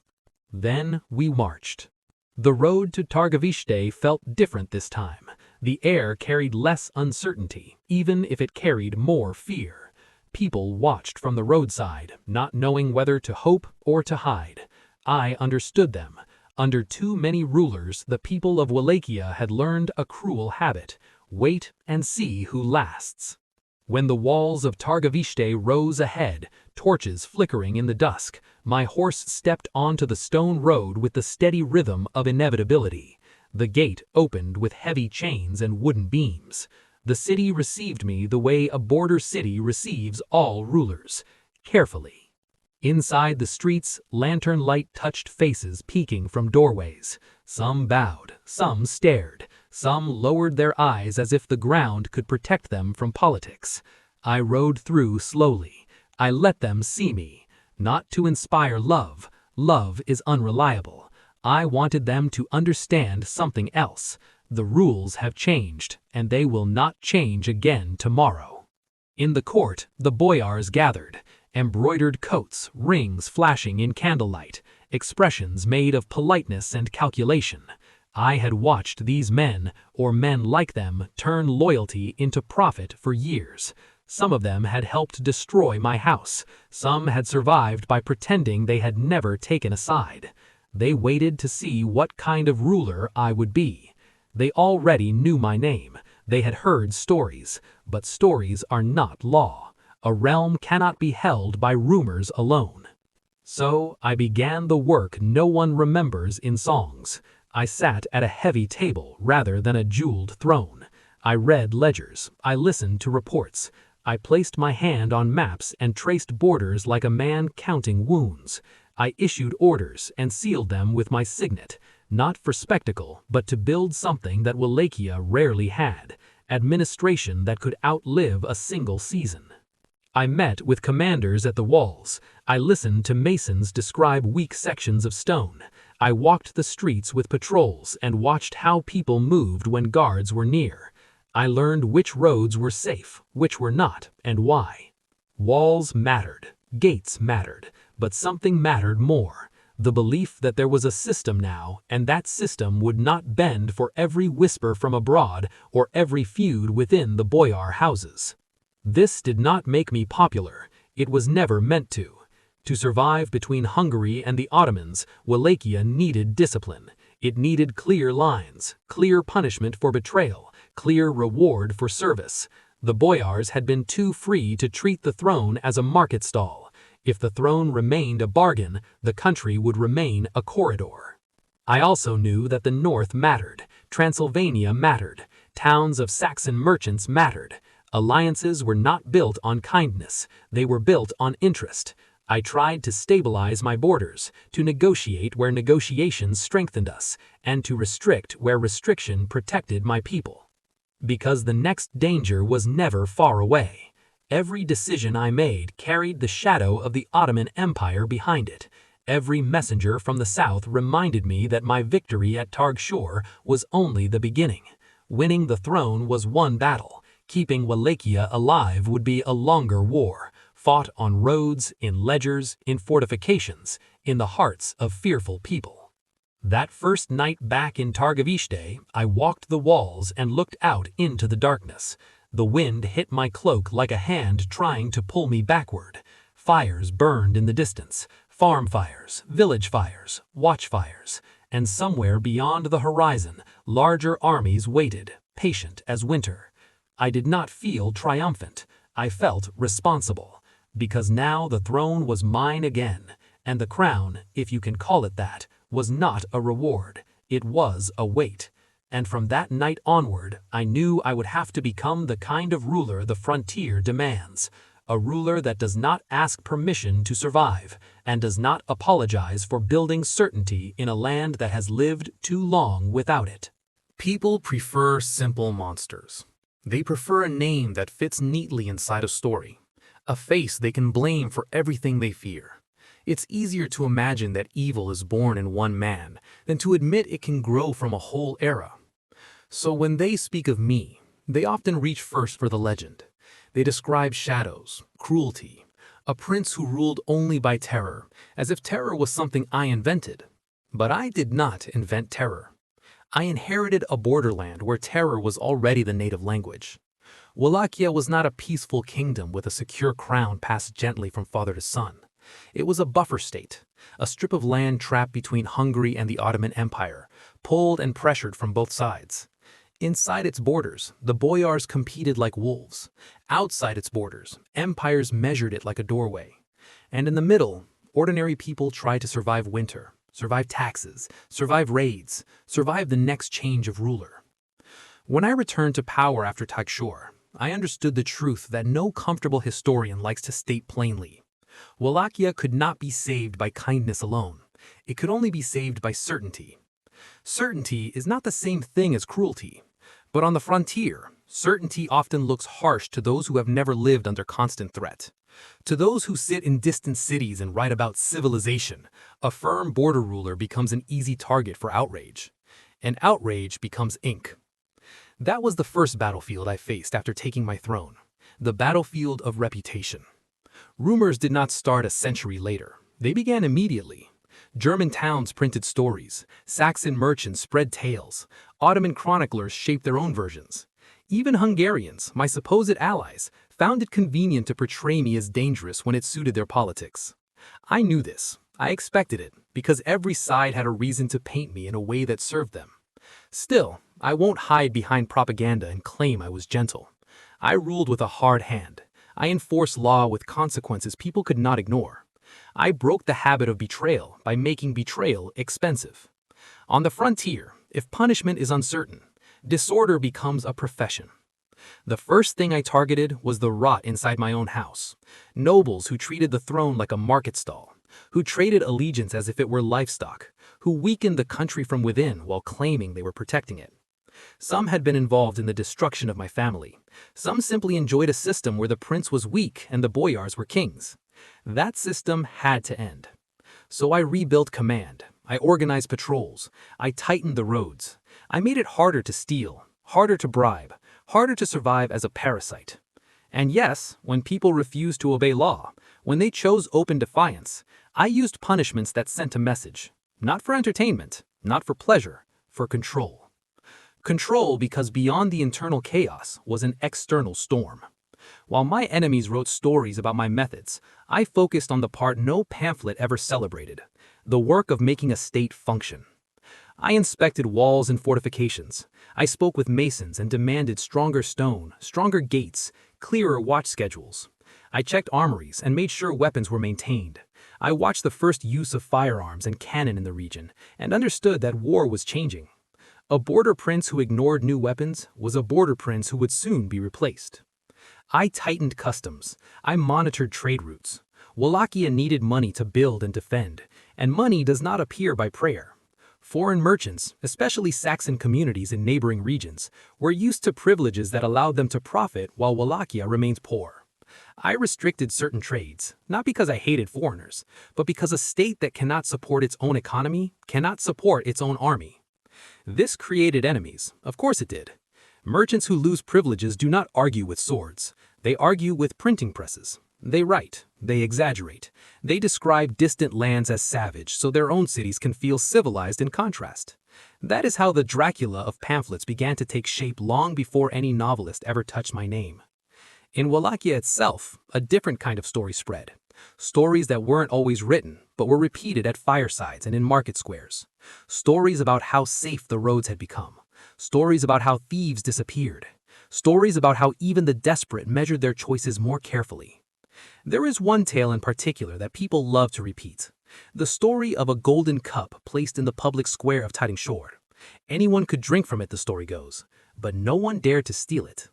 Then we marched. The road to Targovishte felt different this time. The air carried less uncertainty, even if it carried more fear. People watched from the roadside, not knowing whether to hope or to hide. I understood them. Under too many rulers, the people of Wallachia had learned a cruel habit: wait and see who lasts. When the walls of Targovishte rose ahead, torches flickering in the dusk, my horse stepped onto the stone road with the steady rhythm of inevitability. The gate opened with heavy chains and wooden beams. The city received me the way a border city receives all rulers, carefully. Inside the streets, lantern light touched faces peeking from doorways. Some bowed, some stared, some lowered their eyes as if the ground could protect them from politics. I rode through slowly. I let them see me. Not to inspire love. Love is unreliable. I wanted them to understand something else. The rules have changed, and they will not change again tomorrow. In the court, the boyars gathered. Embroidered coats, rings flashing in candlelight, expressions made of politeness and calculation. I had watched these men, or men like them, turn loyalty into profit for years. Some of them had helped destroy my house. Some had survived by pretending they had never taken a side. They waited to see what kind of ruler I would be. They already knew my name. They had heard stories, but stories are not law. A realm cannot be held by rumors alone. So I began the work no one remembers in songs. I sat at a heavy table rather than a jeweled throne. I read ledgers. I listened to reports. I placed my hand on maps and traced borders like a man counting wounds. I issued orders and sealed them with my signet, not for spectacle, but to build something that Wallachia rarely had: administration that could outlive a single season. I met with commanders at the walls. I listened to masons describe weak sections of stone. I walked the streets with patrols and watched how people moved when guards were near. I learned which roads were safe, which were not, and why. Walls mattered, gates mattered, but something mattered more: the belief that there was a system now, and that system would not bend for every whisper from abroad or every feud within the boyar houses. This did not make me popular. It was never meant to. To survive between Hungary and the Ottomans, Wallachia needed discipline. It needed clear lines, clear punishment for betrayal, clear reward for service. The boyars had been too free to treat the throne as a market stall. If the throne remained a bargain, the country would remain a corridor. I also knew that the north mattered. Transylvania mattered. Towns of Saxon merchants mattered. Alliances were not built on kindness, they were built on interest. I tried to stabilize my borders, to negotiate where negotiations strengthened us, and to restrict where restriction protected my people. Because the next danger was never far away. Every decision I made carried the shadow of the Ottoman Empire behind it. Every messenger from the south reminded me that my victory at Targ was only the beginning. Winning the throne was one battle. Keeping Wallachia alive would be a longer war, fought on roads, in ledgers, in fortifications, in the hearts of fearful people. That first night back in Targovishte, I walked the walls and looked out into the darkness. The wind hit my cloak like a hand trying to pull me backward. Fires burned in the distance, farm fires, village fires, watchfires, and somewhere beyond the horizon, larger armies waited, patient as winter. I did not feel triumphant. I felt responsible, because now the throne was mine again, and the crown, if you can call it that, was not a reward. It was a weight. And from that night onward, I knew I would have to become the kind of ruler the frontier demands. A ruler that does not ask permission to survive, and does not apologize for building certainty in a land that has lived too long without it. People prefer simple monsters. They prefer a name that fits neatly inside a story. a face they can blame for everything they fear. It's easier to imagine that evil is born in one man than to admit it can grow from a whole era. So when they speak of me, they often reach first for the legend. They describe shadows, cruelty, a prince who ruled only by terror, as if terror was something I invented. But I did not invent terror. I inherited a borderland where terror was already the native language. Wallachia was not a peaceful kingdom with a secure crown passed gently from father to son. It was a buffer state, a strip of land trapped between Hungary and the Ottoman Empire, pulled and pressured from both sides. Inside its borders, the boyars competed like wolves. Outside its borders, empires measured it like a doorway. And in the middle, ordinary people tried to survive winter, survive taxes, survive raids, survive the next change of ruler. When I returned to power after Tagshor, I understood the truth that no comfortable historian likes to state plainly. Wallachia could not be saved by kindness alone. It could only be saved by certainty. Certainty is not the same thing as cruelty. But on the frontier, certainty often looks harsh to those who have never lived under constant threat. To those who sit in distant cities and write about civilization, a firm border ruler becomes an easy target for outrage. And outrage becomes ink. That was the first battlefield I faced after taking my throne, the battlefield of reputation. Rumors did not start a century later. They began immediately. German towns printed stories, Saxon merchants spread tales, Ottoman chroniclers shaped their own versions. Even Hungarians, my supposed allies, found it convenient to portray me as dangerous when it suited their politics. I knew this. I expected it, because every side had a reason to paint me in a way that served them. Still, I won't hide behind propaganda and claim I was gentle. I ruled with a hard hand. I enforced law with consequences people could not ignore. I broke the habit of betrayal by making betrayal expensive. On the frontier, if punishment is uncertain, disorder becomes a profession. The first thing I targeted was the rot inside my own house. Nobles who treated the throne like a market stall, who traded allegiance as if it were livestock, who weakened the country from within while claiming they were protecting it. Some had been involved in the destruction of my family. Some simply enjoyed a system where the prince was weak and the boyars were kings. That system had to end. So I rebuilt command. I organized patrols. I tightened the roads. I made it harder to steal, harder to bribe, harder to survive as a parasite. And yes, when people refused to obey law, when they chose open defiance, I used punishments that sent a message. Not for entertainment, not for pleasure, for control. Control because beyond the internal chaos was an external storm. While my enemies wrote stories about my methods, I focused on the part no pamphlet ever celebrated, the work of making a state function. I inspected walls and fortifications. I spoke with masons and demanded stronger stone, stronger gates, clearer watch schedules. I checked armories and made sure weapons were maintained. I watched the first use of firearms and cannon in the region and understood that war was changing. A border prince who ignored new weapons was a border prince who would soon be replaced. I tightened customs. I monitored trade routes. Wallachia needed money to build and defend, and money does not appear by prayer. Foreign merchants, especially Saxon communities in neighboring regions, were used to privileges that allowed them to profit while Wallachia remained poor. I restricted certain trades, not because I hated foreigners, but because a state that cannot support its own economy cannot support its own army. This created enemies, of course it did. Merchants who lose privileges do not argue with swords. They argue with printing presses. They write. They exaggerate. They describe distant lands as savage so their own cities can feel civilized in contrast. That is how the Dracula of pamphlets began to take shape long before any novelist ever touched my name. In Wallachia itself, a different kind of story spread. Stories that weren't always written, but were repeated at firesides and in market squares. Stories about how safe the roads had become. Stories about how thieves disappeared. Stories about how even the desperate measured their choices more carefully. There is one tale in particular that people love to repeat. The story of a golden cup placed in the public square of Tagshor. Anyone could drink from it, the story goes, but no one dared to steal it.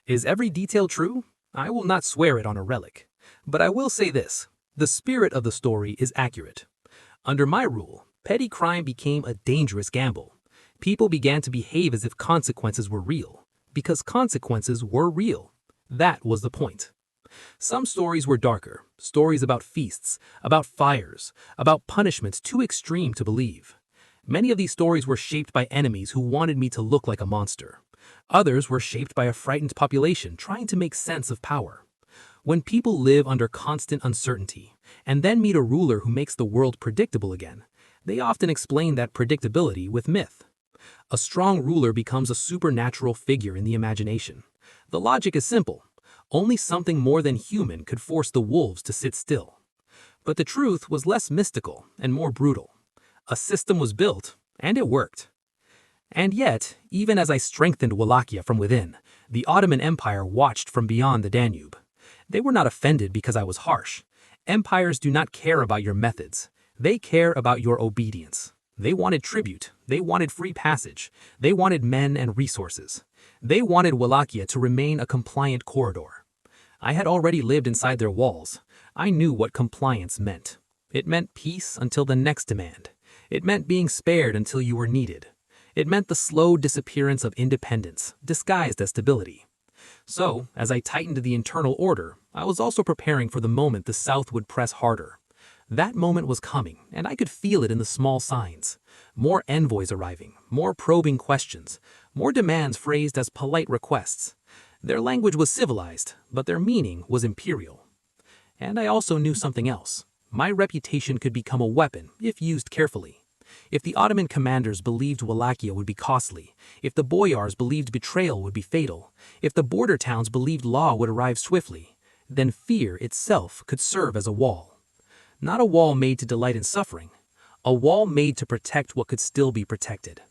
Is every detail true? I will not swear it on a relic. But I will say this, the spirit of the story is accurate. Under my rule, petty crime became a dangerous gamble. People began to behave as if consequences were real, because consequences were real. That was the point. Some stories were darker, stories about feasts, about fires, about punishments too extreme to believe. Many of these stories were shaped by enemies who wanted me to look like a monster. Others were shaped by a frightened population trying to make sense of power. When people live under constant uncertainty, and then meet a ruler who makes the world predictable again, they often explain that predictability with myth. A strong ruler becomes a supernatural figure in the imagination. The logic is simple. Only something more than human could force the wolves to sit still. But the truth was less mystical and more brutal. A system was built, and it worked. And yet, even as I strengthened Wallachia from within, the Ottoman Empire watched from beyond the Danube. They were not offended because I was harsh. Empires do not care about your methods. They care about your obedience. They wanted tribute. They wanted free passage. They wanted men and resources. They wanted Wallachia to remain a compliant corridor. I had already lived inside their walls. I knew what compliance meant. It meant peace until the next demand. It meant being spared until you were needed. It meant the slow disappearance of independence, disguised as stability. So, as I tightened the internal order, I was also preparing for the moment the South would press harder. That moment was coming, and I could feel it in the small signs. More envoys arriving, more probing questions, more demands phrased as polite requests. Their language was civilized, but their meaning was imperial. And I also knew something else. My reputation could become a weapon if used carefully. If the Ottoman commanders believed Wallachia would be costly, if the boyars believed betrayal would be fatal, if the border towns believed law would arrive swiftly, then fear itself could serve as a wall. Not a wall made to delight in suffering, a wall made to protect what could still be protected.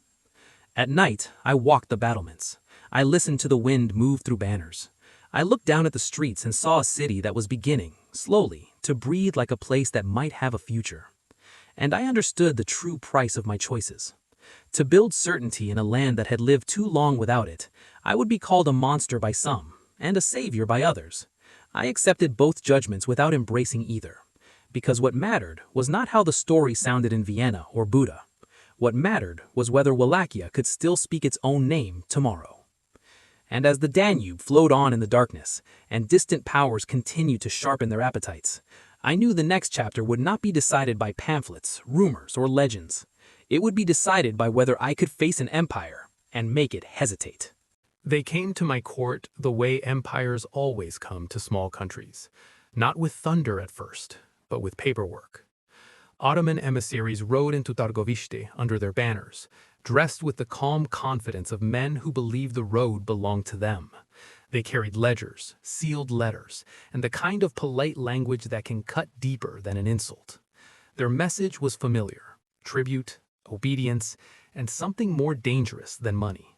At night, I walked the battlements. I listened to the wind move through banners. I looked down at the streets and saw a city that was beginning, slowly, to breathe like a place that might have a future. And I understood the true price of my choices. To build certainty in a land that had lived too long without it, I would be called a monster by some, and a savior by others. I accepted both judgments without embracing either. Because what mattered was not how the story sounded in Vienna or Buda. What mattered was whether Wallachia could still speak its own name tomorrow. And as the Danube flowed on in the darkness, and distant powers continued to sharpen their appetites, I knew the next chapter would not be decided by pamphlets, rumors, or legends. It would be decided by whether I could face an empire and make it hesitate. They came to my court the way empires always come to small countries, not with thunder at first, but with paperwork. Ottoman emissaries rode into Targovishte under their banners, dressed with the calm confidence of men who believed the road belonged to them. They carried ledgers, sealed letters, and the kind of polite language that can cut deeper than an insult. Their message was familiar: tribute, obedience, and something more dangerous than money.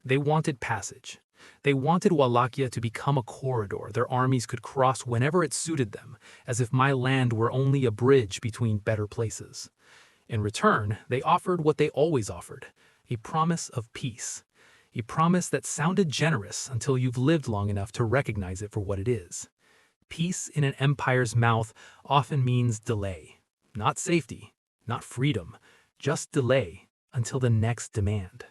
They wanted passage. They wanted Wallachia to become a corridor their armies could cross whenever it suited them, as if my land were only a bridge between better places. In return, they offered what they always offered: a promise of peace. A promise that sounded generous until you've lived long enough to recognize it for what it is. Peace in an empire's mouth often means delay. Not safety, not freedom, just delay until the next demand.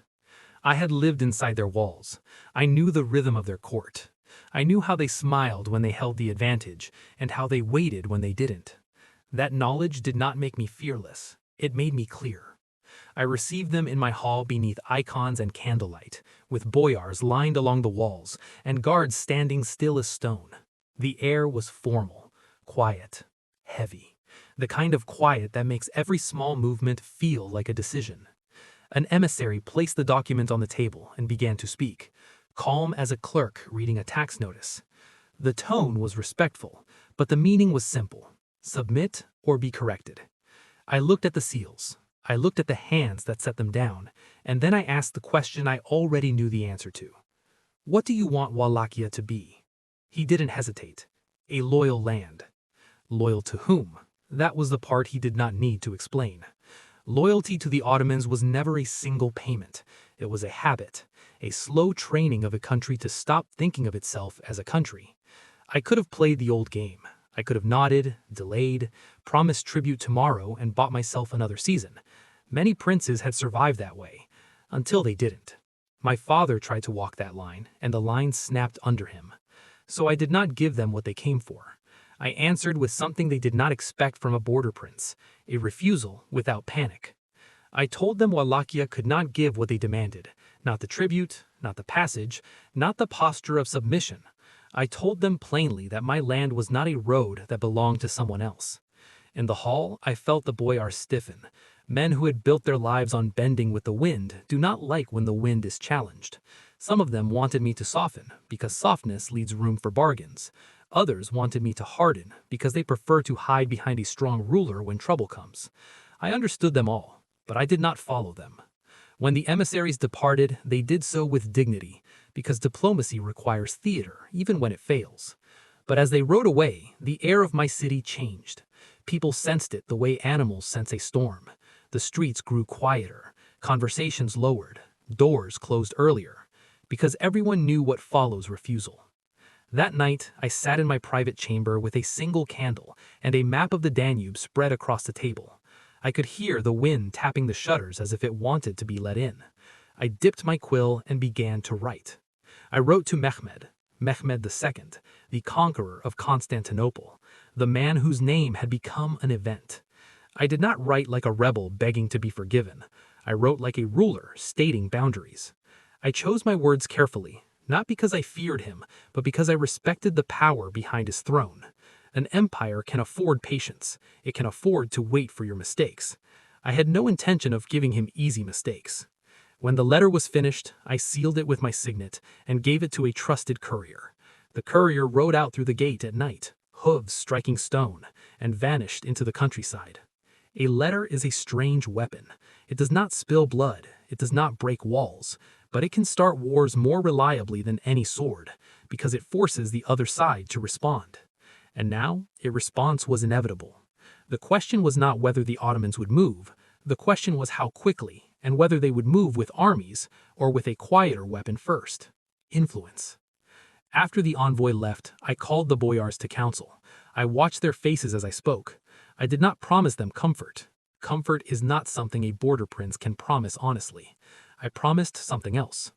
I had lived inside their walls. I knew the rhythm of their court. I knew how they smiled when they held the advantage, and how they waited when they didn't. That knowledge did not make me fearless. It made me clear. I received them in my hall beneath icons and candlelight, with boyars lined along the walls, and guards standing still as stone. The air was formal, quiet, heavy, the kind of quiet that makes every small movement feel like a decision. An emissary placed the document on the table and began to speak, calm as a clerk reading a tax notice. The tone was respectful, but the meaning was simple: submit or be corrected. I looked at the seals. I looked at the hands that set them down, and then I asked the question I already knew the answer to. What do you want Wallachia to be? He didn't hesitate. A loyal land. Loyal to whom? That was the part he did not need to explain. Loyalty to the Ottomans was never a single payment. It was a habit, a slow training of a country to stop thinking of itself as a country. I could have played the old game. I could have nodded, delayed, promised tribute tomorrow, and bought myself another season. Many princes had survived that way, until they didn't. My father tried to walk that line, and the line snapped under him. So I did not give them what they came for. I answered with something they did not expect from a border prince, a refusal without panic. I told them Wallachia could not give what they demanded, not the tribute, not the passage, not the posture of submission. I told them plainly that my land was not a road that belonged to someone else. In the hall, I felt the boyars stiffen. Men who had built their lives on bending with the wind do not like when the wind is challenged. Some of them wanted me to soften, because softness leaves room for bargains. Others wanted me to harden, because they prefer to hide behind a strong ruler when trouble comes. I understood them all, but I did not follow them. When the emissaries departed, they did so with dignity, because diplomacy requires theater, even when it fails. But as they rode away, the air of my city changed. People sensed it the way animals sense a storm. The streets grew quieter, conversations lowered, doors closed earlier, because everyone knew what follows refusal. That night, I sat in my private chamber with a single candle and a map of the Danube spread across the table. I could hear the wind tapping the shutters as if it wanted to be let in. I dipped my quill and began to write. I wrote to Mehmed II, the conqueror of Constantinople, the man whose name had become an event. I did not write like a rebel begging to be forgiven. I wrote like a ruler stating boundaries. I chose my words carefully, not because I feared him, but because I respected the power behind his throne. An empire can afford patience. It can afford to wait for your mistakes. I had no intention of giving him easy mistakes. When the letter was finished, I sealed it with my signet and gave it to a trusted courier. The courier rode out through the gate at night, hooves striking stone, and vanished into the countryside. A letter is a strange weapon. It does not spill blood, it does not break walls, but it can start wars more reliably than any sword, because it forces the other side to respond. And now, a response was inevitable. The question was not whether the Ottomans would move, the question was how quickly, and whether they would move with armies or with a quieter weapon first: influence. After the envoy left, I called the boyars to council. I watched their faces as I spoke. I did not promise them comfort. Comfort is not something a border prince can promise honestly. I promised something else.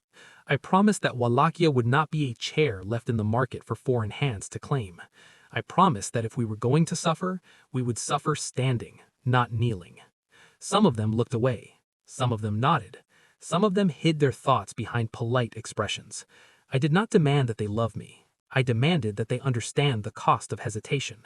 I promised that Wallachia would not be a chair left in the market for foreign hands to claim. I promised that if we were going to suffer, we would suffer standing, not kneeling. Some of them looked away. Some of them nodded. Some of them hid their thoughts behind polite expressions. I did not demand that they love me. I demanded that they understand the cost of hesitation.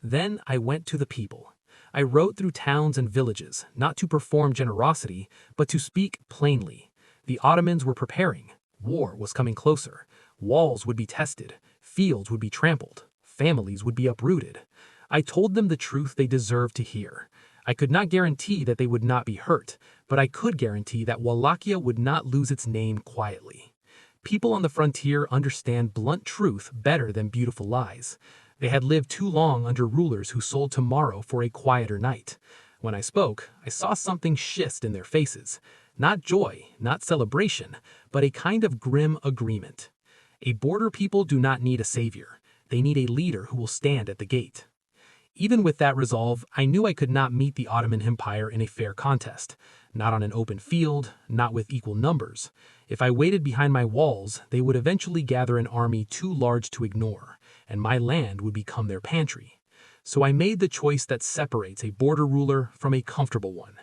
Then I went to the people. I rode through towns and villages, not to perform generosity, but to speak plainly. The Ottomans were preparing. War was coming closer. Walls would be tested. Fields would be trampled. Families would be uprooted. I told them the truth they deserved to hear. I could not guarantee that they would not be hurt, but I could guarantee that Wallachia would not lose its name quietly. People on the frontier understand blunt truth better than beautiful lies. They had lived too long under rulers who sold tomorrow for a quieter night. When I spoke, I saw something schist in their faces. Not joy, not celebration, but a kind of grim agreement. A border people do not need a savior. They need a leader who will stand at the gate. Even with that resolve, I knew I could not meet the Ottoman Empire in a fair contest. Not on an open field, not with equal numbers. If I waited behind my walls, they would eventually gather an army too large to ignore, and my land would become their pantry. So I made the choice that separates a border ruler from a comfortable one.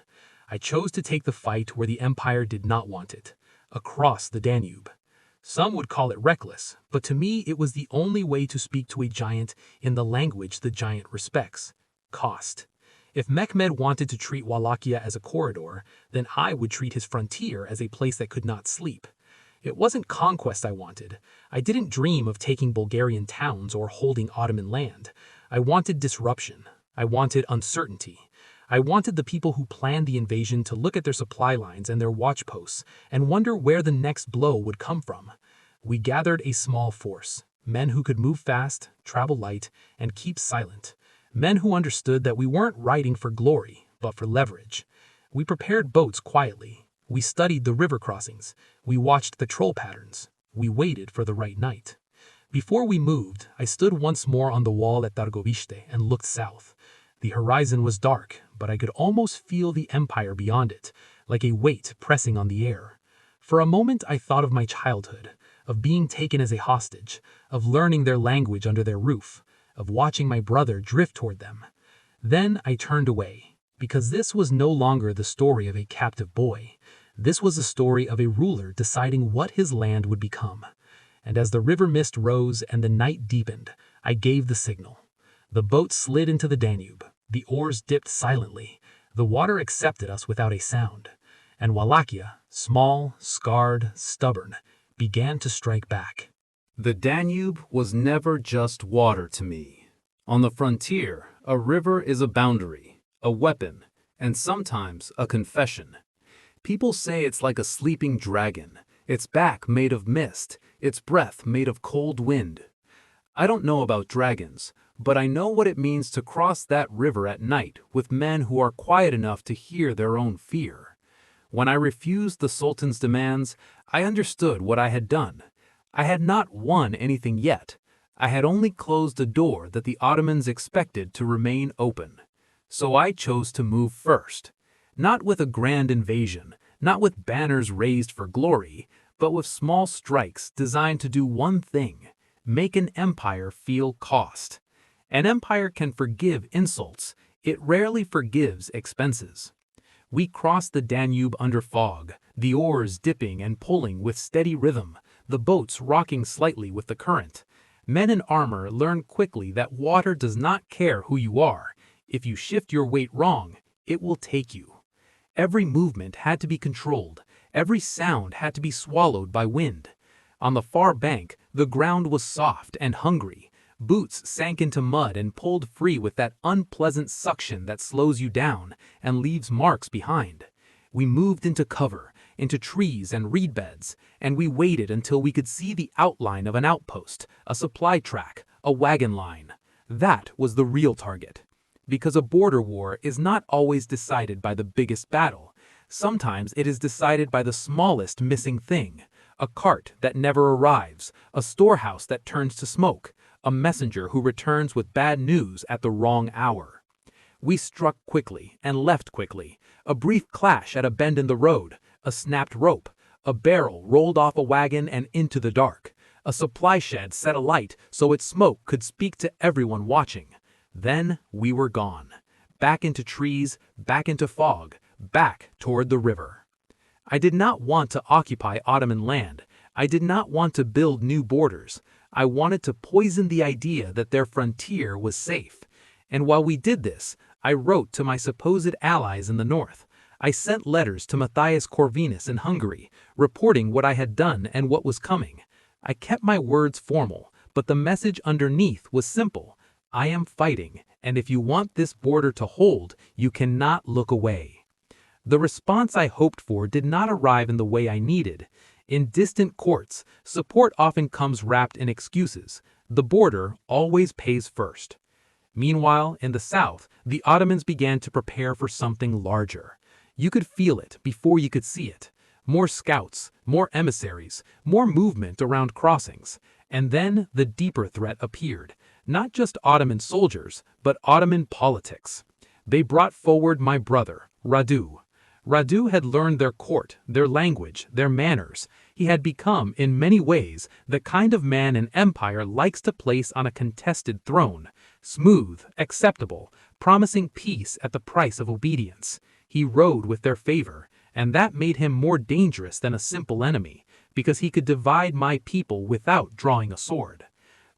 I chose to take the fight where the empire did not want it, across the Danube. Some would call it reckless, but to me it was the only way to speak to a giant in the language the giant respects: cost. If Mehmed wanted to treat Wallachia as a corridor, then I would treat his frontier as a place that could not sleep. It wasn't conquest I wanted. I didn't dream of taking Bulgarian towns or holding Ottoman land. I wanted disruption. I wanted uncertainty. I wanted the people who planned the invasion to look at their supply lines and their watch posts and wonder where the next blow would come from. We gathered a small force, men who could move fast, travel light, and keep silent. Men who understood that we weren't riding for glory, but for leverage. We prepared boats quietly. We studied the river crossings. We watched the troll patterns. We waited for the right night. Before we moved, I stood once more on the wall at Targoviste and looked south. The horizon was dark, but I could almost feel the empire beyond it, like a weight pressing on the air. For a moment I thought of my childhood. of being taken as a hostage, of learning their language under their roof, of watching my brother drift toward them. Then I turned away, because this was no longer the story of a captive boy. This was the story of a ruler deciding what his land would become. And as the river mist rose and the night deepened, I gave the signal. The boat slid into the Danube. The oars dipped silently. The water accepted us without a sound. And Wallachia, small, scarred, stubborn, began to strike back. The Danube was never just water to me. On the frontier, a river is a boundary, a weapon, and sometimes a confession. People say it's like a sleeping dragon, its back made of mist, its breath made of cold wind. I don't know about dragons, but I know what it means to cross that river at night with men who are quiet enough to hear their own fear. When I refused the Sultan's demands, I understood what I had done. I had not won anything yet. I had only closed a door that the Ottomans expected to remain open. So I chose to move first. Not with a grand invasion, not with banners raised for glory, but with small strikes designed to do one thing: make an empire feel cost. An empire can forgive insults, it rarely forgives expenses. We crossed the Danube under fog, the oars dipping and pulling with steady rhythm, the boats rocking slightly with the current. Men in armor learn quickly that water does not care who you are. If you shift your weight wrong, it will take you. Every movement had to be controlled. Every sound had to be swallowed by wind. On the far bank, the ground was soft and hungry. Boots sank into mud and pulled free with that unpleasant suction that slows you down and leaves marks behind. We moved into cover, into trees and reed beds, and we waited until we could see the outline of an outpost, a supply track, a wagon line. That was the real target. Because a border war is not always decided by the biggest battle. Sometimes it is decided by the smallest missing thing. A cart that never arrives, a storehouse that turns to smoke, a messenger who returns with bad news at the wrong hour. We struck quickly and left quickly. A brief clash at a bend in the road, a snapped rope, a barrel rolled off a wagon and into the dark. A supply shed set alight so its smoke could speak to everyone watching. Then we were gone. Back into trees, back into fog, back toward the river. I did not want to occupy Ottoman land. I did not want to build new borders. I wanted to poison the idea that their frontier was safe. And while we did this, I wrote to my supposed allies in the north. I sent letters to Matthias Corvinus in Hungary, reporting what I had done and what was coming. I kept my words formal, but the message underneath was simple. I am fighting, and if you want this border to hold, you cannot look away. The response I hoped for did not arrive in the way I needed. In distant courts, support often comes wrapped in excuses. The border always pays first. Meanwhile, in the south, the Ottomans began to prepare for something larger. You could feel it before you could see it. More scouts, more emissaries, more movement around crossings. And then the deeper threat appeared. Not just Ottoman soldiers, but Ottoman politics. They brought forward my brother, Radu. Radu had learned their court, their language, their manners. He had become, in many ways, the kind of man an empire likes to place on a contested throne. Smooth, acceptable, promising peace at the price of obedience. He rode with their favor, and that made him more dangerous than a simple enemy, because he could divide my people without drawing a sword.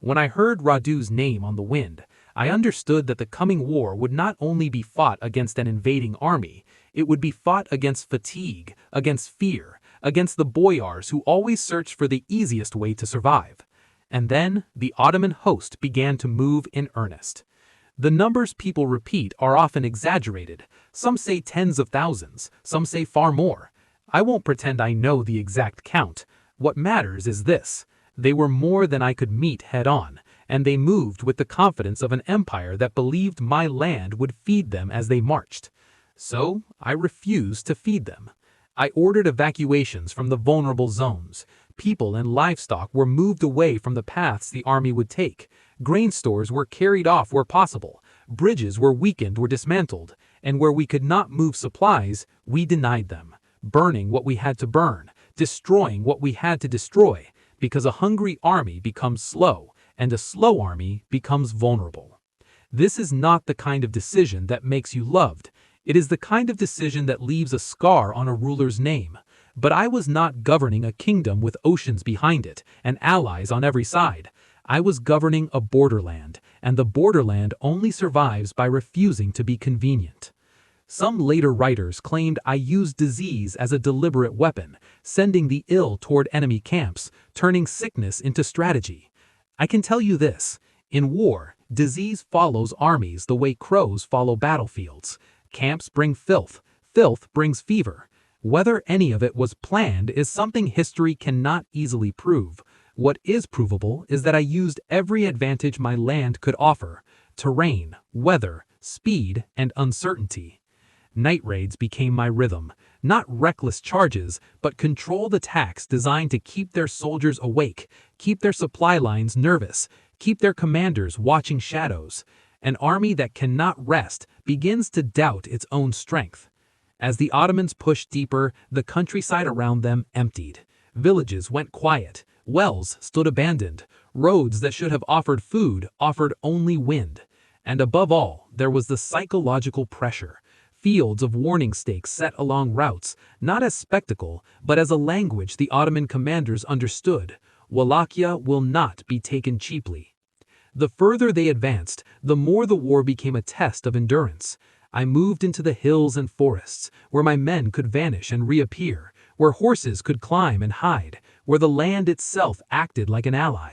When I heard Radu's name on the wind, I understood that the coming war would not only be fought against an invading army, it would be fought against fatigue, against fear, against the boyars who always searched for the easiest way to survive. And then the Ottoman host began to move in earnest. The numbers people repeat are often exaggerated. Some say tens of thousands, some say far more. I won't pretend I know the exact count. What matters is this. They were more than I could meet head-on, and they moved with the confidence of an empire that believed my land would feed them as they marched. So I refused to feed them. I ordered evacuations from the vulnerable zones. People and livestock were moved away from the paths the army would take. Grain stores were carried off where possible. Bridges were weakened or dismantled, and where we could not move supplies, we denied them, burning what we had to burn, destroying what we had to destroy, because a hungry army becomes slow, and a slow army becomes vulnerable. This is not the kind of decision that makes you loved. It is the kind of decision that leaves a scar on a ruler's name. But I was not governing a kingdom with oceans behind it and allies on every side. I was governing a borderland, and the borderland only survives by refusing to be convenient. Some later writers claimed I used disease as a deliberate weapon, sending the ill toward enemy camps, turning sickness into strategy. I can tell you this: in war, disease follows armies the way crows follow battlefields. Camps bring filth, filth brings fever. Whether any of it was planned is something history cannot easily prove. What is provable is that I used every advantage my land could offer: terrain, weather, speed, and uncertainty. Night raids became my rhythm, not reckless charges, but controlled attacks designed to keep their soldiers awake, keep their supply lines nervous, keep their commanders watching shadows. An army that cannot rest begins to doubt its own strength. As the Ottomans pushed deeper, the countryside around them emptied. Villages went quiet, wells stood abandoned, roads that should have offered food offered only wind. And above all, there was the psychological pressure. Fields of warning stakes set along routes, not as spectacle, but as a language the Ottoman commanders understood. Wallachia will not be taken cheaply. The further they advanced, the more the war became a test of endurance. I moved into the hills and forests, where my men could vanish and reappear, where horses could climb and hide, where the land itself acted like an ally.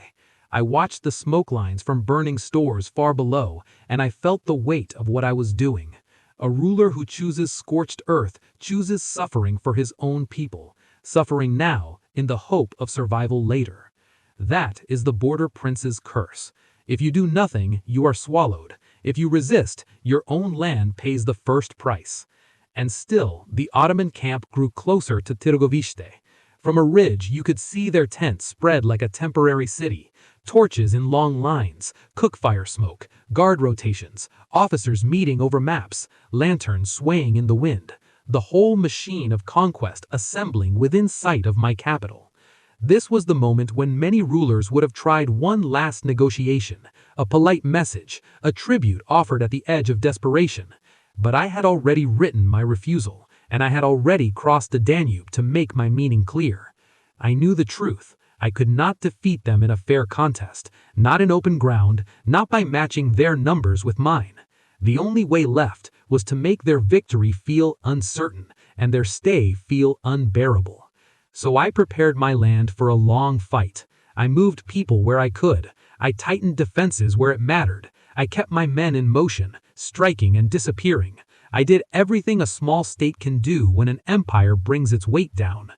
I watched the smoke lines from burning stores far below, and I felt the weight of what I was doing. A ruler who chooses scorched earth chooses suffering for his own people, suffering now in the hope of survival later. That is the border prince's curse. If you do nothing, you are swallowed. If you resist, your own land pays the first price. And still, the Ottoman camp grew closer to Târgoviște. From a ridge, you could see their tents spread like a temporary city. Torches in long lines, cookfire smoke, guard rotations, officers meeting over maps, lanterns swaying in the wind. The whole machine of conquest assembling within sight of my capital. This was the moment when many rulers would have tried one last negotiation, a polite message, a tribute offered at the edge of desperation. But I had already written my refusal, and I had already crossed the Danube to make my meaning clear. I knew the truth. I could not defeat them in a fair contest, not in open ground, not by matching their numbers with mine. The only way left was to make their victory feel uncertain and their stay feel unbearable. So I prepared my land for a long fight. I moved people where I could. I tightened defenses where it mattered. I kept my men in motion, striking and disappearing. I did everything a small state can do when an empire brings its weight down.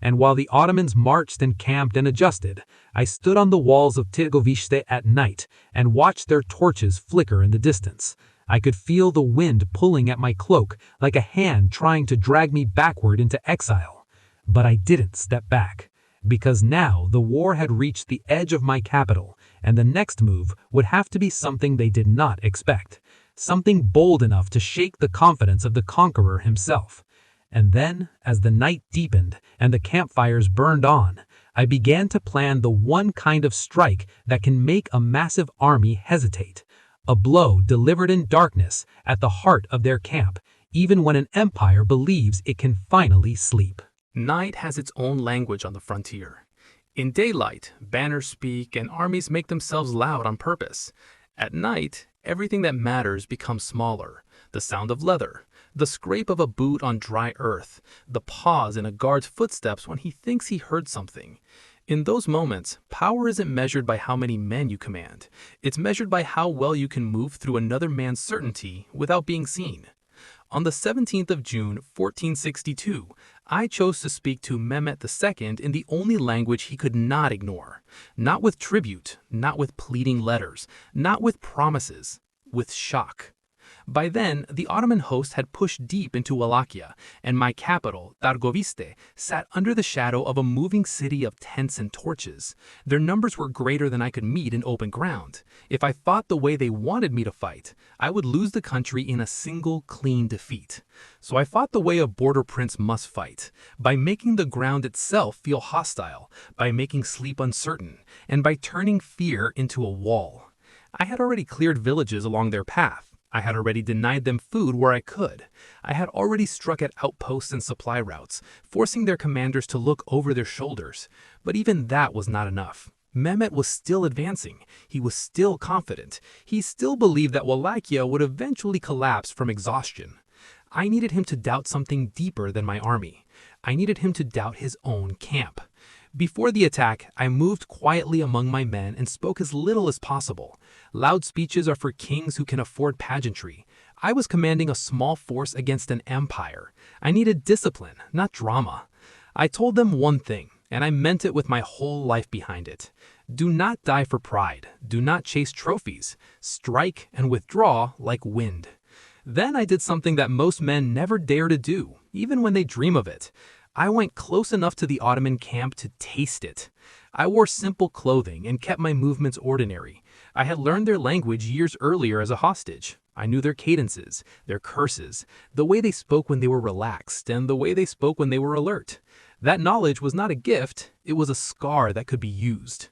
And while the Ottomans marched and camped and adjusted, I stood on the walls of Târgoviște at night and watched their torches flicker in the distance. I could feel the wind pulling at my cloak like a hand trying to drag me backward into exile. But I didn't step back, because now the war had reached the edge of my capital, and the next move would have to be something they did not expect, something bold enough to shake the confidence of the conqueror himself. And then, as the night deepened and the campfires burned on, I began to plan the one kind of strike that can make a massive army hesitate. A blow delivered in darkness at the heart of their camp, even when an empire believes it can finally sleep. Night has its own language on the frontier. In daylight, banners speak and armies make themselves loud on purpose. At night, everything that matters becomes smaller. The sound of leather, the scrape of a boot on dry earth, the pause in a guard's footsteps when he thinks he heard something. In those moments, power isn't measured by how many men you command. It's measured by how well you can move through another man's certainty without being seen. On the 17th of June, 1462, I chose to speak to Mehmet II in the only language he could not ignore. Not with tribute, not with pleading letters, not with promises, with shock. By then, the Ottoman host had pushed deep into Wallachia, and my capital, Targoviste, sat under the shadow of a moving city of tents and torches. Their numbers were greater than I could meet in open ground. If I fought the way they wanted me to fight, I would lose the country in a single, clean defeat. So I fought the way a border prince must fight, by making the ground itself feel hostile, by making sleep uncertain, and by turning fear into a wall. I had already cleared villages along their path. I had already denied them food where I could. I had already struck at outposts and supply routes, forcing their commanders to look over their shoulders. But even that was not enough. Mehmet was still advancing. He was still confident. He still believed that Wallachia would eventually collapse from exhaustion. I needed him to doubt something deeper than my army. I needed him to doubt his own camp. Before the attack, I moved quietly among my men and spoke as little as possible. Loud speeches are for kings who can afford pageantry. I was commanding a small force against an empire. I needed discipline, not drama. I told them one thing, and I meant it with my whole life behind it. Do not die for pride. Do not chase trophies. Strike and withdraw like wind. Then I did something that most men never dare to do, even when they dream of it. I went close enough to the Ottoman camp to taste it. I wore simple clothing and kept my movements ordinary. I had learned their language years earlier as a hostage. I knew their cadences, their curses, the way they spoke when they were relaxed, and the way they spoke when they were alert. That knowledge was not a gift, it was a scar that could be used.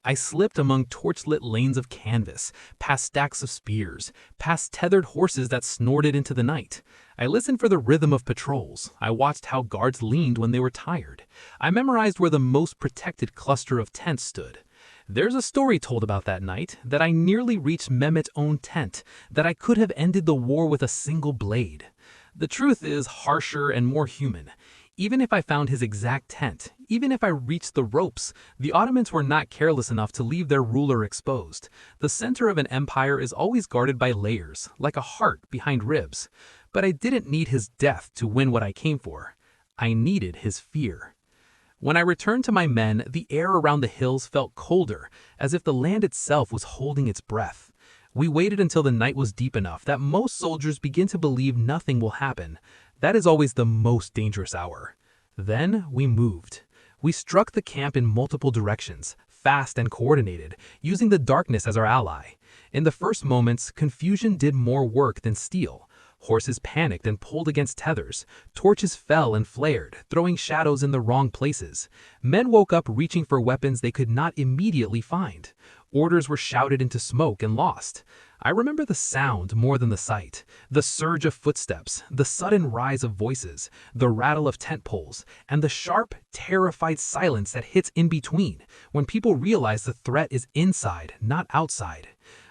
I slipped among torch-lit lanes of canvas, past stacks of spears, past tethered horses that snorted into the night. I listened for the rhythm of patrols. I watched how guards leaned when they were tired. I memorized where the most protected cluster of tents stood. There's a story told about that night, that I nearly reached Mehmet's own tent, that I could have ended the war with a single blade. The truth is harsher and more human. Even if I found his exact tent, even if I reached the ropes, the Ottomans were not careless enough to leave their ruler exposed. The center of an empire is always guarded by layers, like a heart behind ribs. But I didn't need his death to win what I came for. I needed his fear. When I returned to my men, the air around the hills felt colder, as if the land itself was holding its breath. We waited until the night was deep enough that most soldiers begin to believe nothing will happen. That is always the most dangerous hour. Then we moved. We struck the camp in multiple directions, fast and coordinated, using the darkness as our ally. In the first moments, confusion did more work than steel. Horses panicked and pulled against tethers. Torches fell and flared, throwing shadows in the wrong places. Men woke up reaching for weapons they could not immediately find. Orders were shouted into smoke and lost. I remember the sound more than the sight. The surge of footsteps, the sudden rise of voices, the rattle of tent poles, and the sharp, terrified silence that hits in between, when people realize the threat is inside, not outside.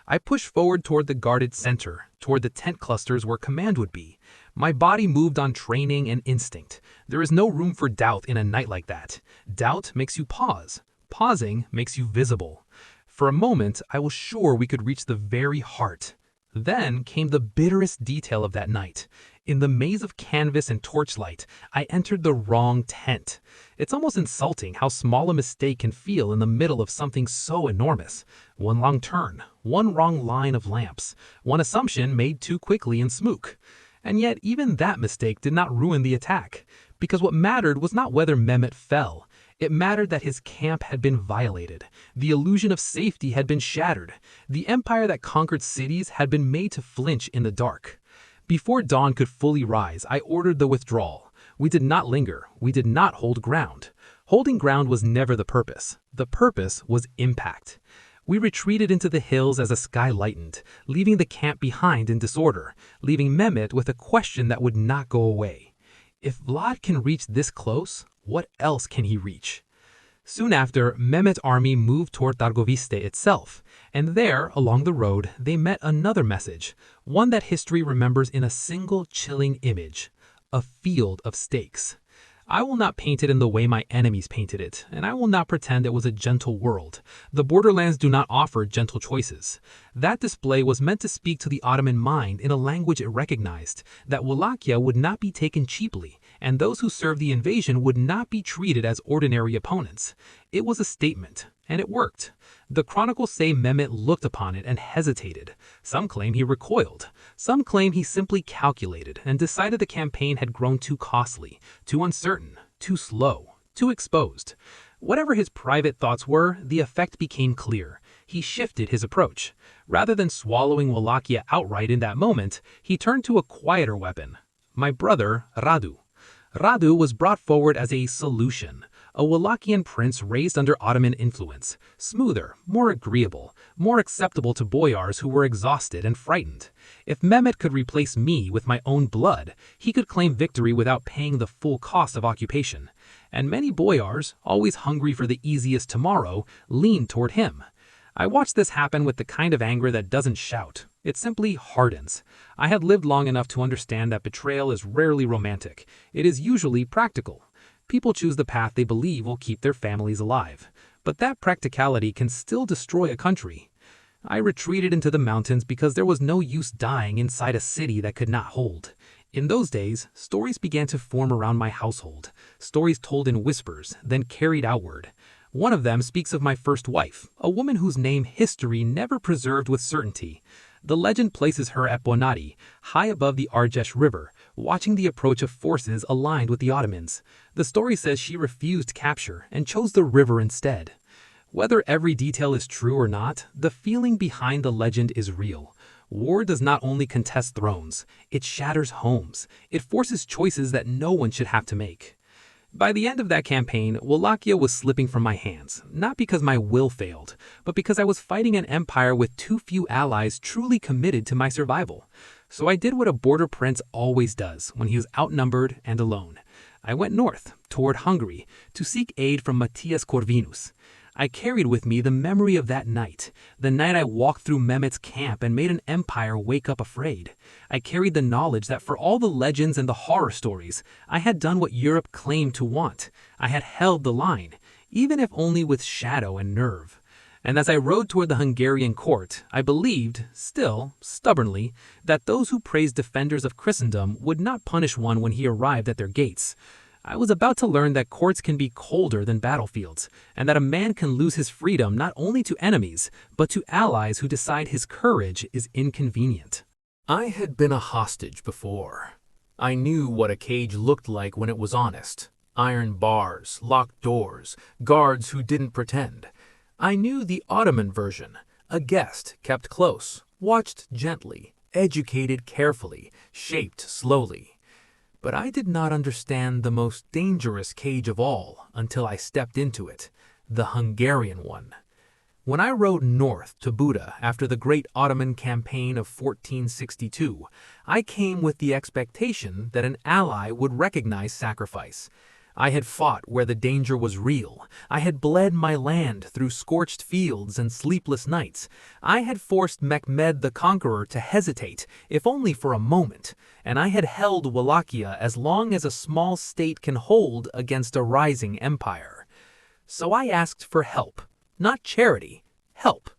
I pushed forward toward the guarded center, toward the tent clusters where command would be. My body moved on training and instinct. There is no room for doubt in a night like that. Doubt makes you pause. Pausing makes you visible. For a moment, I was sure we could reach the very heart. Then came the bitterest detail of that night. In the maze of canvas and torchlight, I entered the wrong tent. It's almost insulting how small a mistake can feel in the middle of something so enormous. One long turn, one wrong line of lamps, one assumption made too quickly in smoke. And yet even that mistake did not ruin the attack, because what mattered was not whether Mehmet fell. It mattered that his camp had been violated. The illusion of safety had been shattered. The empire that conquered cities had been made to flinch in the dark. Before dawn could fully rise, I ordered the withdrawal. We did not linger. We did not hold ground. Holding ground was never the purpose. The purpose was impact. We retreated into the hills as the sky lightened, leaving the camp behind in disorder, leaving Mehmet with a question that would not go away. If Vlad can reach this close, what else can he reach? Soon after, Mehmet's army moved toward Targoviste itself, and there, along the road, they met another message, one that history remembers in a single chilling image: a field of stakes. I will not paint it in the way my enemies painted it, and I will not pretend it was a gentle world. The borderlands do not offer gentle choices. That display was meant to speak to the Ottoman mind in a language it recognized, that Wallachia would not be taken cheaply, and those who served the invasion would not be treated as ordinary opponents. It was a statement, and it worked. The chronicles say Mehmet looked upon it and hesitated. Some claim he recoiled. Some claim he simply calculated and decided the campaign had grown too costly, too uncertain, too slow, too exposed. Whatever his private thoughts were, the effect became clear. He shifted his approach. Rather than swallowing Wallachia outright in that moment, he turned to a quieter weapon. My brother, Radu. Radu was brought forward as a solution, a Wallachian prince raised under Ottoman influence, smoother, more agreeable, more acceptable to boyars who were exhausted and frightened. If Mehmet could replace me with my own blood, he could claim victory without paying the full cost of occupation. And many boyars, always hungry for the easiest tomorrow, leaned toward him. I watched this happen with the kind of anger that doesn't shout. It simply hardens. I had lived long enough to understand that betrayal is rarely romantic. It is usually practical. People choose the path they believe will keep their families alive. But that practicality can still destroy a country. I retreated into the mountains because there was no use dying inside a city that could not hold. In those days, stories began to form around my household. Stories told in whispers, then carried outward. One of them speaks of my first wife, a woman whose name history never preserved with certainty. The legend places her at Bonati, high above the Argesh River, watching the approach of forces aligned with the Ottomans. The story says she refused capture and chose the river instead. Whether every detail is true or not, the feeling behind the legend is real. War does not only contest thrones, it shatters homes. It forces choices that no one should have to make. By the end of that campaign, Wallachia was slipping from my hands, not because my will failed, but because I was fighting an empire with too few allies truly committed to my survival. So I did what a border prince always does when he is outnumbered and alone. I went north, toward Hungary, to seek aid from Matthias Corvinus. I carried with me the memory of that night, the night I walked through Mehmet's camp and made an empire wake up afraid. I carried the knowledge that for all the legends and the horror stories, I had done what Europe claimed to want. I had held the line, even if only with shadow and nerve. And as I rode toward the Hungarian court, I believed, still, stubbornly, that those who praised defenders of Christendom would not punish one when he arrived at their gates. I was about to learn that courts can be colder than battlefields, and that a man can lose his freedom not only to enemies, but to allies who decide his courage is inconvenient. I had been a hostage before. I knew what a cage looked like when it was honest. Iron bars, locked doors, guards who didn't pretend. I knew the Ottoman version, a guest kept close, watched gently, educated carefully, shaped slowly. But I did not understand the most dangerous cage of all until I stepped into it, the Hungarian one. When I rode north to Buda after the Great Ottoman Campaign of 1462, I came with the expectation that an ally would recognize sacrifice. I had fought where the danger was real. I had bled my land through scorched fields and sleepless nights. I had forced Mehmed the Conqueror to hesitate, if only for a moment, and I had held Wallachia as long as a small state can hold against a rising empire. So I asked for help, not charity, help.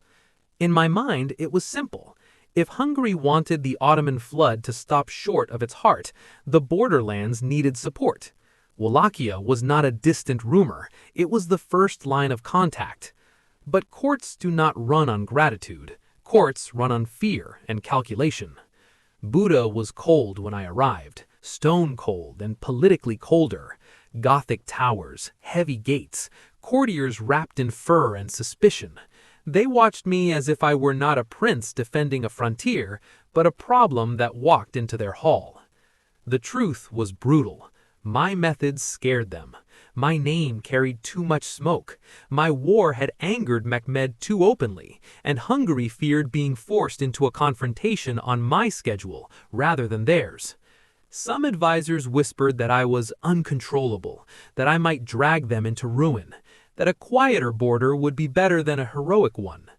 In my mind, it was simple. If Hungary wanted the Ottoman flood to stop short of its heart, the borderlands needed support. Wallachia was not a distant rumor, it was the first line of contact. But courts do not run on gratitude. Courts run on fear and calculation. Buda was cold when I arrived, stone cold and politically colder. Gothic towers, heavy gates, courtiers wrapped in fur and suspicion. They watched me as if I were not a prince defending a frontier, but a problem that walked into their hall. The truth was brutal. My methods scared them. My name carried too much smoke. My war had angered Mehmed too openly, and Hungary feared being forced into a confrontation on my schedule rather than theirs. Some advisors whispered that I was uncontrollable, that I might drag them into ruin, that a quieter border would be better than a heroic one.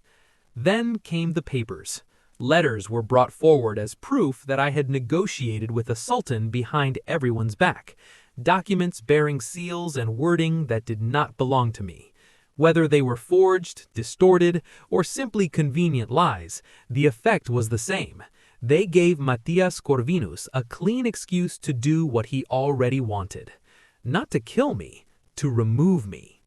Then came the papers. Letters were brought forward as proof that I had negotiated with a sultan behind everyone's back, documents bearing seals and wording that did not belong to me. Whether they were forged, distorted, or simply convenient lies, the effect was the same. They gave Matthias Corvinus a clean excuse to do what he already wanted. Not to kill me, to remove me.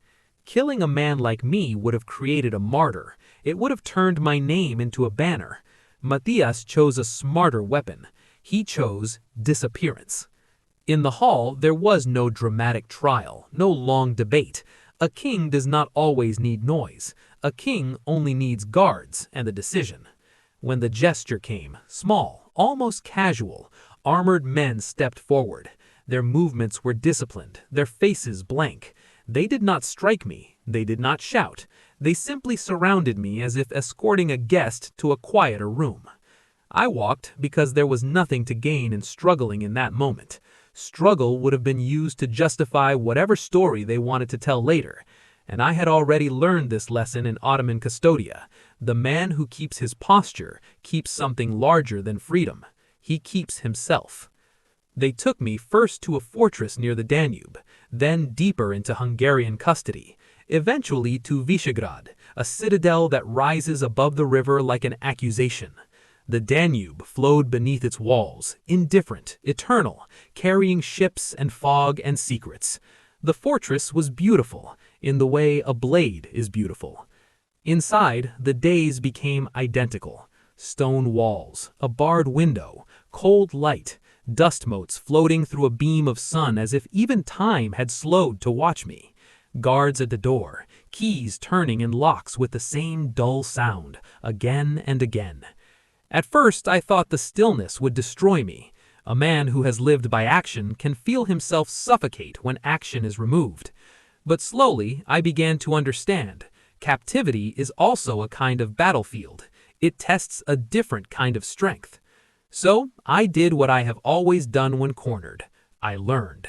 Killing a man like me would have created a martyr. It would have turned my name into a banner. Matthias chose a smarter weapon. He chose disappearance. In the hall, there was no dramatic trial, no long debate. A king does not always need noise. A king only needs guards and a decision. When the gesture came, small, almost casual, armored men stepped forward. Their movements were disciplined, their faces blank. They did not strike me, they did not shout. They simply surrounded me as if escorting a guest to a quieter room. I walked because there was nothing to gain in struggling in that moment. Struggle would have been used to justify whatever story they wanted to tell later. And I had already learned this lesson in Ottoman Custodia. The man who keeps his posture keeps something larger than freedom. He keeps himself. They took me first to a fortress near the Danube, then deeper into Hungarian custody, eventually to Visegrad, a citadel that rises above the river like an accusation. The Danube flowed beneath its walls, indifferent, eternal, carrying ships and fog and secrets. The fortress was beautiful, in the way a blade is beautiful. Inside, the days became identical. Stone walls, a barred window, cold light, dust motes floating through a beam of sun as if even time had slowed to watch me. Guards at the door, keys turning in locks with the same dull sound, again and again. At first, I thought the stillness would destroy me. A man who has lived by action can feel himself suffocate when action is removed. But slowly, I began to understand. Captivity is also a kind of battlefield. It tests a different kind of strength. So, I did what I have always done when cornered. I learned.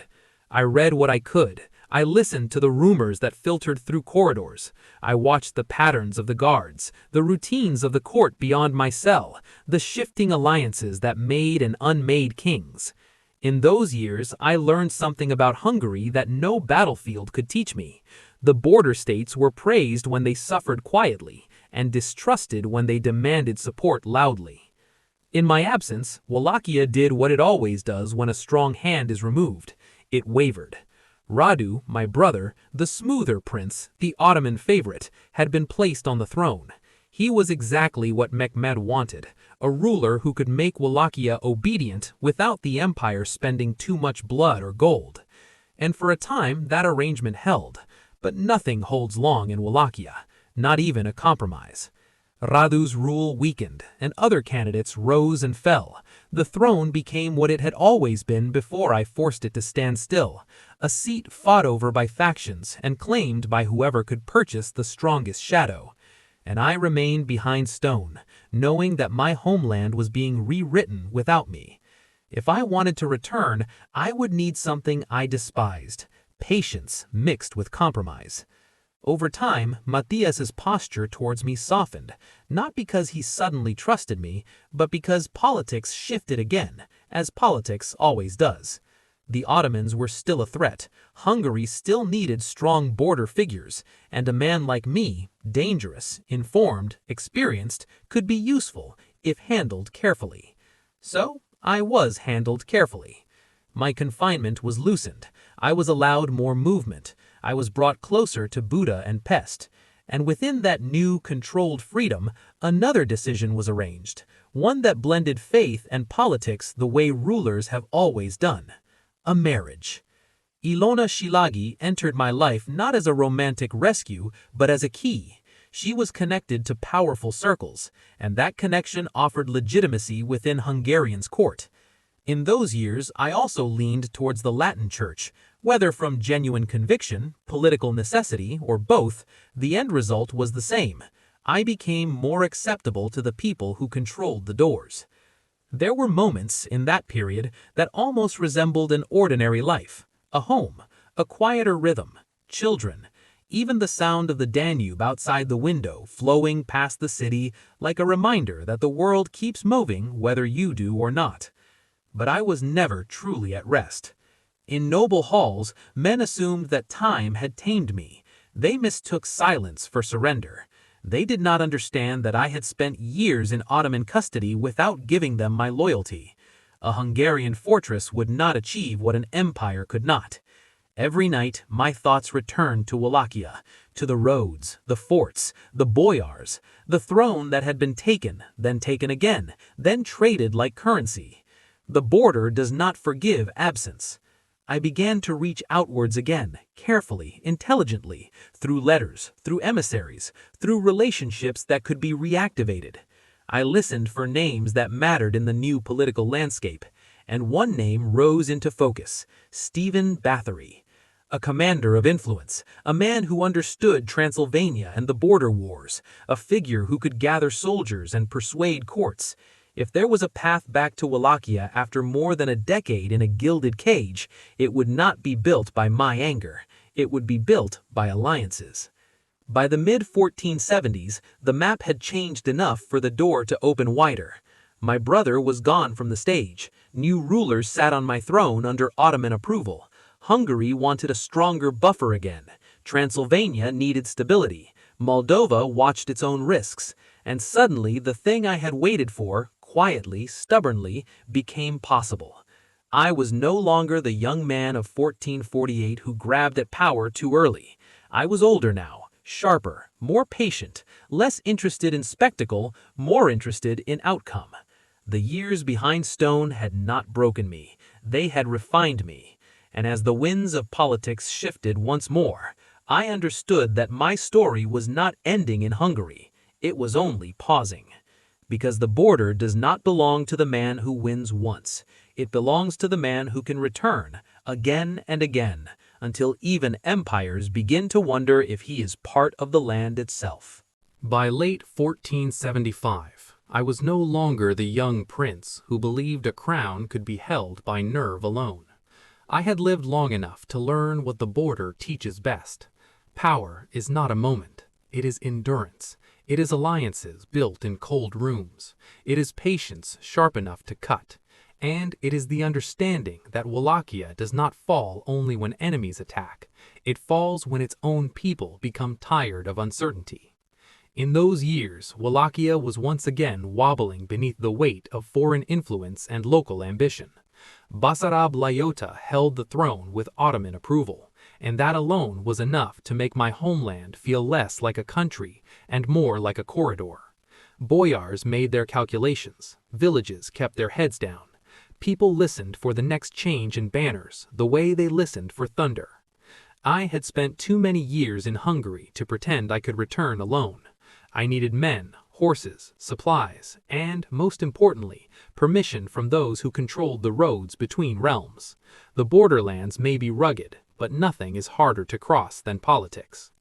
I read what I could. I listened to the rumors that filtered through corridors. I watched the patterns of the guards, the routines of the court beyond my cell, the shifting alliances that made and unmade kings. In those years, I learned something about Hungary that no battlefield could teach me. The border states were praised when they suffered quietly, and distrusted when they demanded support loudly. In my absence, Wallachia did what it always does when a strong hand is removed. It wavered. Radu, my brother, the smoother prince, the Ottoman favorite, had been placed on the throne. He was exactly what Mehmed wanted, a ruler who could make Wallachia obedient without the empire spending too much blood or gold. And for a time that arrangement held, but nothing holds long in Wallachia, not even a compromise. Radu's rule weakened, and other candidates rose and fell. The throne became what it had always been before I forced it to stand still, a seat fought over by factions and claimed by whoever could purchase the strongest shadow. And I remained behind stone, knowing that my homeland was being rewritten without me. If I wanted to return, I would need something I despised, patience mixed with compromise. Over time, Matthias's posture towards me softened, not because he suddenly trusted me, but because politics shifted again, as politics always does. The Ottomans were still a threat, Hungary still needed strong border figures, and a man like me, dangerous, informed, experienced, could be useful if handled carefully. So, I was handled carefully. My confinement was loosened. I was allowed more movement. I was brought closer to Buda and Pest. And within that new, controlled freedom, another decision was arranged, one that blended faith and politics the way rulers have always done. A marriage. Ilona Shilagi entered my life not as a romantic rescue, but as a key. She was connected to powerful circles, and that connection offered legitimacy within Hungarian's court. In those years, I also leaned towards the Latin Church. Whether from genuine conviction, political necessity, or both, the end result was the same. I became more acceptable to the people who controlled the doors. There were moments in that period that almost resembled an ordinary life. A home, a quieter rhythm, children, even the sound of the Danube outside the window flowing past the city like a reminder that the world keeps moving whether you do or not. But I was never truly at rest. In noble halls, men assumed that time had tamed me. They mistook silence for surrender. They did not understand that I had spent years in Ottoman custody without giving them my loyalty. A Hungarian fortress would not achieve what an empire could not. Every night, my thoughts returned to Wallachia, to the roads, the forts, the boyars, the throne that had been taken again, then traded like currency. The border does not forgive absence. I began to reach outwards again, carefully, intelligently, through letters, through emissaries, through relationships that could be reactivated. I listened for names that mattered in the new political landscape, and one name rose into focus: Stephen Bathory. A commander of influence, a man who understood Transylvania and the border wars, a figure who could gather soldiers and persuade courts. If there was a path back to Wallachia after more than a decade in a gilded cage, it would not be built by my anger. It would be built by alliances. By the mid-1470s, the map had changed enough for the door to open wider. My brother was gone from the stage. New rulers sat on my throne under Ottoman approval. Hungary wanted a stronger buffer again. Transylvania needed stability. Moldova watched its own risks. And suddenly, the thing I had waited for, quietly, stubbornly, became possible. I was no longer the young man of 1448 who grabbed at power too early. I was older now, sharper, more patient, less interested in spectacle, more interested in outcome. The years behind stone had not broken me. They had refined me. And as the winds of politics shifted once more, I understood that my story was not ending in Hungary. It was only pausing. Because the border does not belong to the man who wins once. It belongs to the man who can return, again and again, until even empires begin to wonder if he is part of the land itself. By late 1475, I was no longer the young prince who believed a crown could be held by nerve alone. I had lived long enough to learn what the border teaches best. Power is not a moment. It is endurance. It is alliances built in cold rooms. It is patience sharp enough to cut. And it is the understanding that Wallachia does not fall only when enemies attack. It falls when its own people become tired of uncertainty. In those years, Wallachia was once again wobbling beneath the weight of foreign influence and local ambition. Basarab Lajota held the throne with Ottoman approval, and that alone was enough to make my homeland feel less like a country and more like a corridor. Boyars made their calculations, villages kept their heads down. People listened for the next change in banners the way they listened for thunder. I had spent too many years in Hungary to pretend I could return alone. I needed men, horses, supplies, and, most importantly, permission from those who controlled the roads between realms. The borderlands may be rugged, but nothing is harder to cross than politics.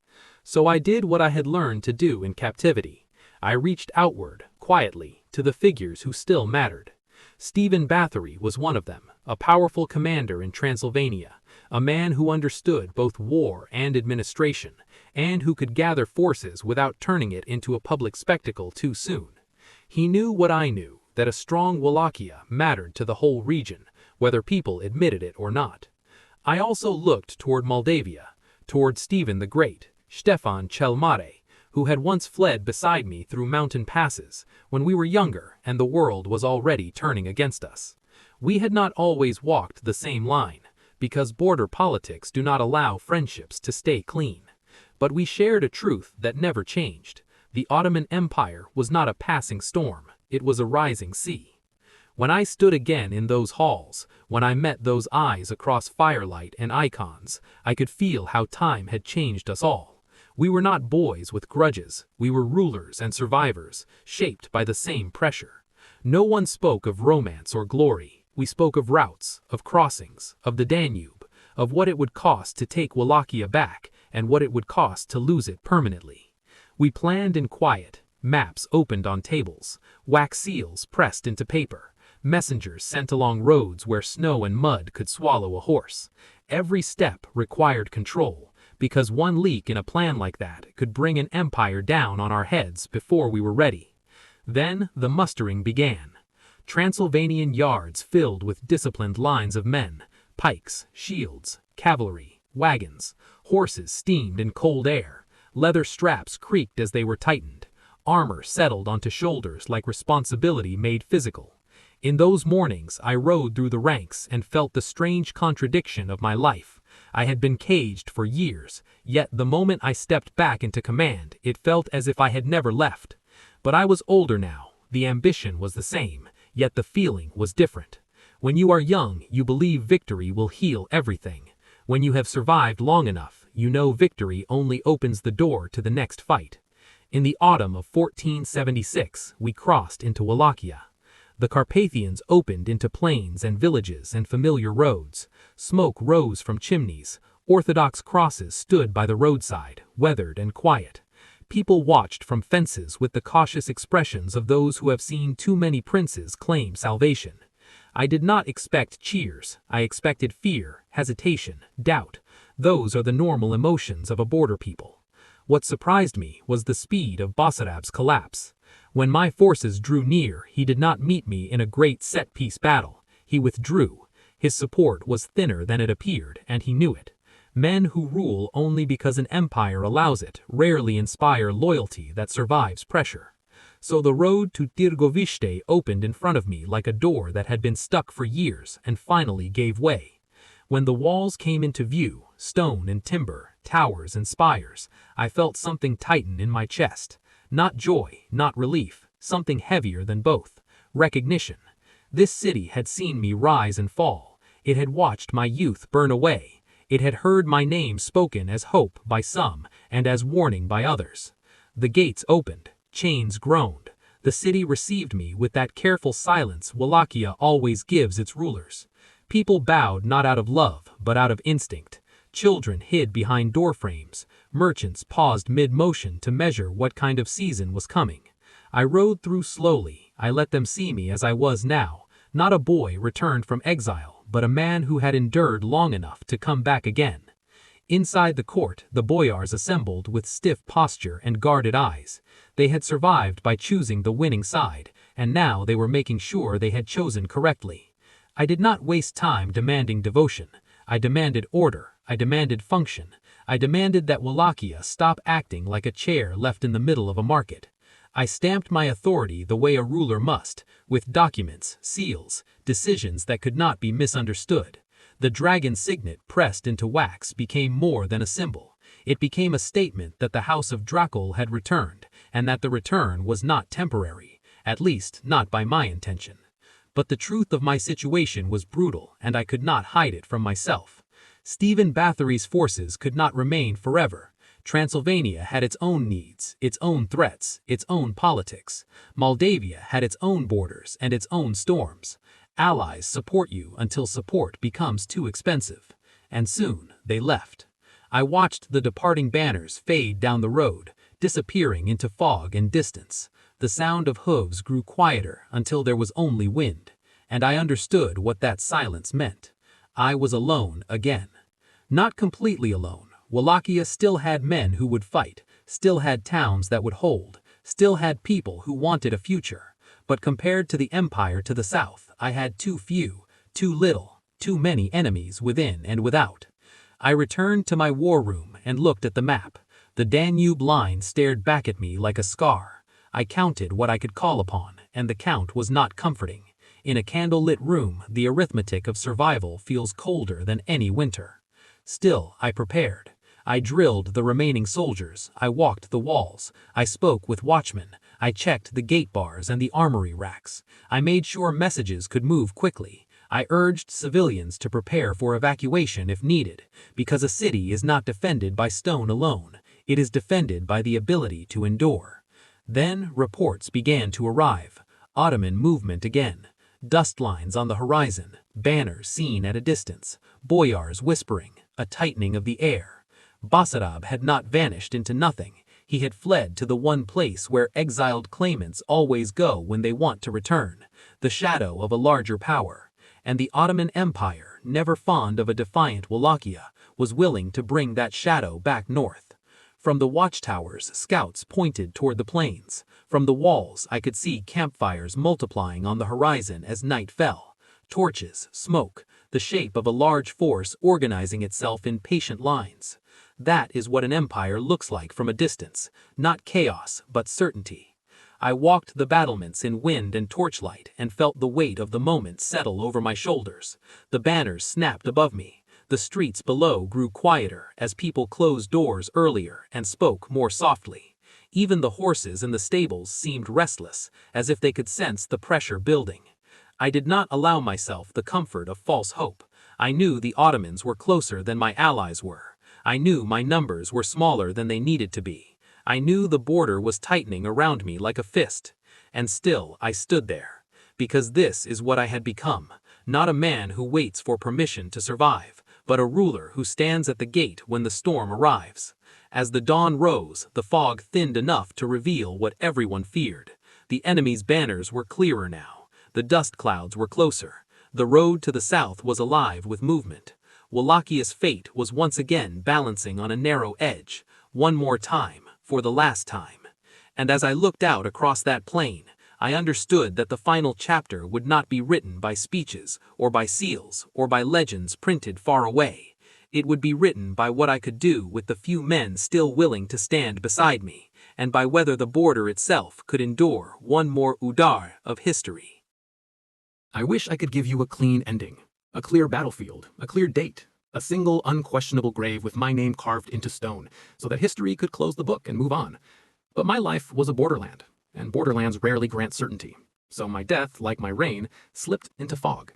So I did what I had learned to do in captivity. I reached outward, quietly, to the figures who still mattered. Stephen Bathory was one of them, a powerful commander in Transylvania, a man who understood both war and administration, and who could gather forces without turning it into a public spectacle too soon. He knew what I knew, that a strong Wallachia mattered to the whole region, whether people admitted it or not. I also looked toward Moldavia, toward Stephen the Great, Stefan cel Mare, who had once fled beside me through mountain passes when we were younger and the world was already turning against us. We had not always walked the same line, because border politics do not allow friendships to stay clean. But we shared a truth that never changed. The Ottoman Empire was not a passing storm, it was a rising sea. When I stood again in those halls, when I met those eyes across firelight and icons, I could feel how time had changed us all. We were not boys with grudges, we were rulers and survivors, shaped by the same pressure. No one spoke of romance or glory. We spoke of routes, of crossings, of the Danube, of what it would cost to take Wallachia back and what it would cost to lose it permanently. We planned in quiet, maps opened on tables, wax seals pressed into paper, messengers sent along roads where snow and mud could swallow a horse. Every step required control, because one leak in a plan like that could bring an empire down on our heads before we were ready. Then the mustering began. Transylvanian yards filled with disciplined lines of men, pikes, shields, cavalry, wagons, horses steamed in cold air, Leather straps creaked as they were tightened. Armor settled onto shoulders like responsibility made physical. In those mornings, I rode through the ranks and felt the strange contradiction of my life. I had been caged for years, yet the moment I stepped back into command, it felt as if I had never left. But I was older now. The ambition was the same, yet the feeling was different. When you are young, you believe victory will heal everything. When you have survived long enough, you know victory only opens the door to the next fight. In the autumn of 1476, we crossed into Wallachia. The Carpathians opened into plains and villages and familiar roads. Smoke rose from chimneys. Orthodox crosses stood by the roadside, weathered and quiet. People watched from fences with the cautious expressions of those who have seen too many princes claim salvation. I did not expect cheers. I expected fear, hesitation, doubt. Those are the normal emotions of a border people. What surprised me was the speed of Basarab's collapse. When my forces drew near, he did not meet me in a great set-piece battle. He withdrew. His support was thinner than it appeared, and he knew it. Men who rule only because an empire allows it rarely inspire loyalty that survives pressure. So the road to Târgoviște opened in front of me like a door that had been stuck for years and finally gave way. When the walls came into view, stone and timber, towers and spires, I felt something tighten in my chest. Not joy, not relief, something heavier than both. Recognition. This city had seen me rise and fall. It had watched my youth burn away. It had heard my name spoken as hope by some and as warning by others. The gates opened. Chains groaned. The city received me with that careful silence Wallachia always gives its rulers. People bowed not out of love, but out of instinct. Children hid behind doorframes. Merchants paused mid-motion to measure what kind of season was coming. I rode through slowly. I let them see me as I was now, not a boy returned from exile, but a man who had endured long enough to come back again. Inside the court, the boyars assembled with stiff posture and guarded eyes. They had survived by choosing the winning side, and now they were making sure they had chosen correctly. I did not waste time demanding devotion. I demanded order. I demanded function. I demanded that Wallachia stop acting like a chair left in the middle of a market. I stamped my authority the way a ruler must, with documents, seals, decisions that could not be misunderstood. The dragon signet pressed into wax became more than a symbol. It became a statement that the house of Dracula had returned, and that the return was not temporary, at least not by my intention. But the truth of my situation was brutal, and I could not hide it from myself. Stephen Bathory's forces could not remain forever. Transylvania had its own needs, its own threats, its own politics. Moldavia had its own borders and its own storms. Allies support you until support becomes too expensive. And soon they left. I watched the departing banners fade down the road, disappearing into fog and distance. The sound of hooves grew quieter until there was only wind, and I understood what that silence meant. I was alone again. Not completely alone. Wallachia still had men who would fight, still had towns that would hold, still had people who wanted a future. But compared to the empire to the south, I had too few, too little, too many enemies within and without. I returned to my war room and looked at the map. The Danube line stared back at me like a scar. I counted what I could call upon, and the count was not comforting. In a candle-lit room, the arithmetic of survival feels colder than any winter. Still, I prepared. I drilled the remaining soldiers. I walked the walls. I spoke with watchmen. I checked the gate bars and the armory racks. I made sure messages could move quickly. I urged civilians to prepare for evacuation if needed, because a city is not defended by stone alone. It is defended by the ability to endure. Then reports began to arrive. Ottoman movement again. Dust lines on the horizon. Banners seen at a distance. Boyars whispering. A tightening of the air. Basarab had not vanished into nothing. He had fled to the one place where exiled claimants always go when they want to return, the shadow of a larger power. And the Ottoman Empire, never fond of a defiant Wallachia, was willing to bring that shadow back north. From the watchtowers, scouts pointed toward the plains. From the walls, I could see campfires multiplying on the horizon as night fell. Torches, smoke, the shape of a large force organizing itself in patient lines. That is what an empire looks like from a distance, not chaos, but certainty. I walked the battlements in wind and torchlight and felt the weight of the moment settle over my shoulders. The banners snapped above me. The streets below grew quieter as people closed doors earlier and spoke more softly. Even the horses in the stables seemed restless, as if they could sense the pressure building. I did not allow myself the comfort of false hope. I knew the Ottomans were closer than my allies were. I knew my numbers were smaller than they needed to be. I knew the border was tightening around me like a fist. And still I stood there. Because this is what I had become. Not a man who waits for permission to survive, but a ruler who stands at the gate when the storm arrives. As the dawn rose, the fog thinned enough to reveal what everyone feared. The enemy's banners were clearer now. The dust clouds were closer. The road to the south was alive with movement. Wallachia's fate was once again balancing on a narrow edge. One more time, for the last time. And as I looked out across that plain, I understood that the final chapter would not be written by speeches, or by seals, or by legends printed far away. It would be written by what I could do with the few men still willing to stand beside me, and by whether the border itself could endure one more udar of history. I wish I could give you a clean ending, a clear battlefield, a clear date, a single unquestionable grave with my name carved into stone, so that history could close the book and move on. But my life was a borderland, and borderlands rarely grant certainty, so my death, like my reign, slipped into fog.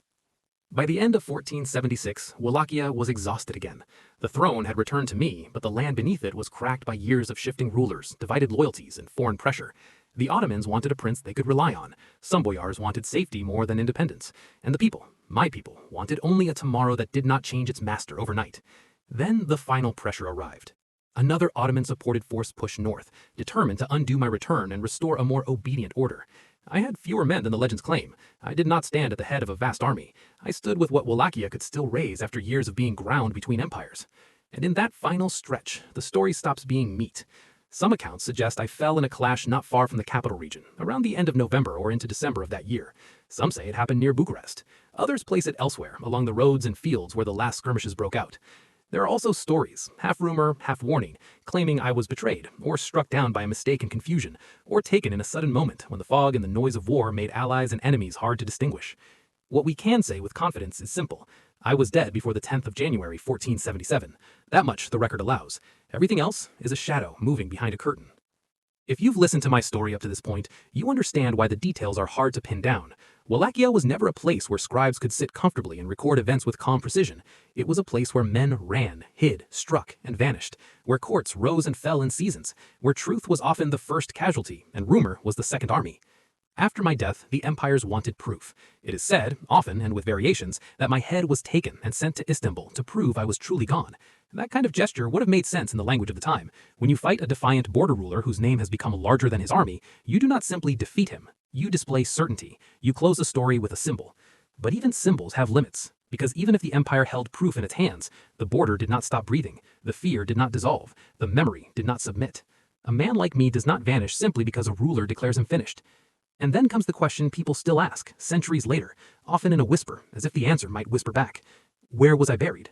By the end of 1476, Wallachia was exhausted again. The throne had returned to me, but the land beneath it was cracked by years of shifting rulers, divided loyalties, and foreign pressure. The Ottomans wanted a prince they could rely on. Some boyars wanted safety more than independence. And the people, my people, wanted only a tomorrow that did not change its master overnight. Then the final pressure arrived. Another Ottoman-supported force pushed north, determined to undo my return and restore a more obedient order. I had fewer men than the legends claim. I did not stand at the head of a vast army. I stood with what Wallachia could still raise after years of being ground between empires. And in that final stretch, the story stops being meat. Some accounts suggest I fell in a clash not far from the capital region, around the end of November or into December of that year. Some say it happened near Bucharest. Others place it elsewhere, along the roads and fields where the last skirmishes broke out. There are also stories, half rumor, half warning, claiming I was betrayed, or struck down by a mistake and confusion, or taken in a sudden moment when the fog and the noise of war made allies and enemies hard to distinguish. What we can say with confidence is simple. I was dead before the 10th of January, 1477. That much the record allows. Everything else is a shadow moving behind a curtain. If you've listened to my story up to this point, you understand why the details are hard to pin down. Wallachia was never a place where scribes could sit comfortably and record events with calm precision. It was a place where men ran, hid, struck, and vanished, where courts rose and fell in seasons, where truth was often the first casualty and rumor was the second army. After my death, the empires wanted proof. It is said, often and with variations, that my head was taken and sent to Istanbul to prove I was truly gone. That kind of gesture would have made sense in the language of the time. When you fight a defiant border ruler whose name has become larger than his army, you do not simply defeat him. You display certainty. You close a story with a symbol. But even symbols have limits, because even if the empire held proof in its hands, the border did not stop breathing, the fear did not dissolve, the memory did not submit. A man like me does not vanish simply because a ruler declares him finished. And then comes the question people still ask, centuries later, often in a whisper, as if the answer might whisper back. Where was I buried?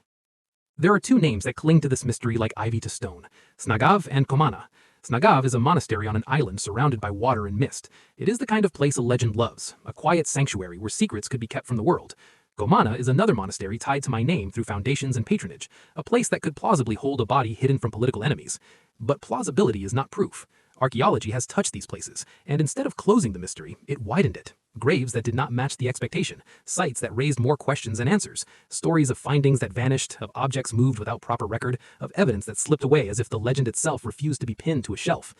There are two names that cling to this mystery like ivy to stone, Snagav and Komana. Snagav is a monastery on an island surrounded by water and mist. It is the kind of place a legend loves, a quiet sanctuary where secrets could be kept from the world. Komana is another monastery tied to my name through foundations and patronage, a place that could plausibly hold a body hidden from political enemies. But plausibility is not proof. Archaeology has touched these places, and instead of closing the mystery, it widened it. Graves that did not match the expectation, sites that raised more questions than answers, stories of findings that vanished, of objects moved without proper record, of evidence that slipped away as if the legend itself refused to be pinned to a shelf.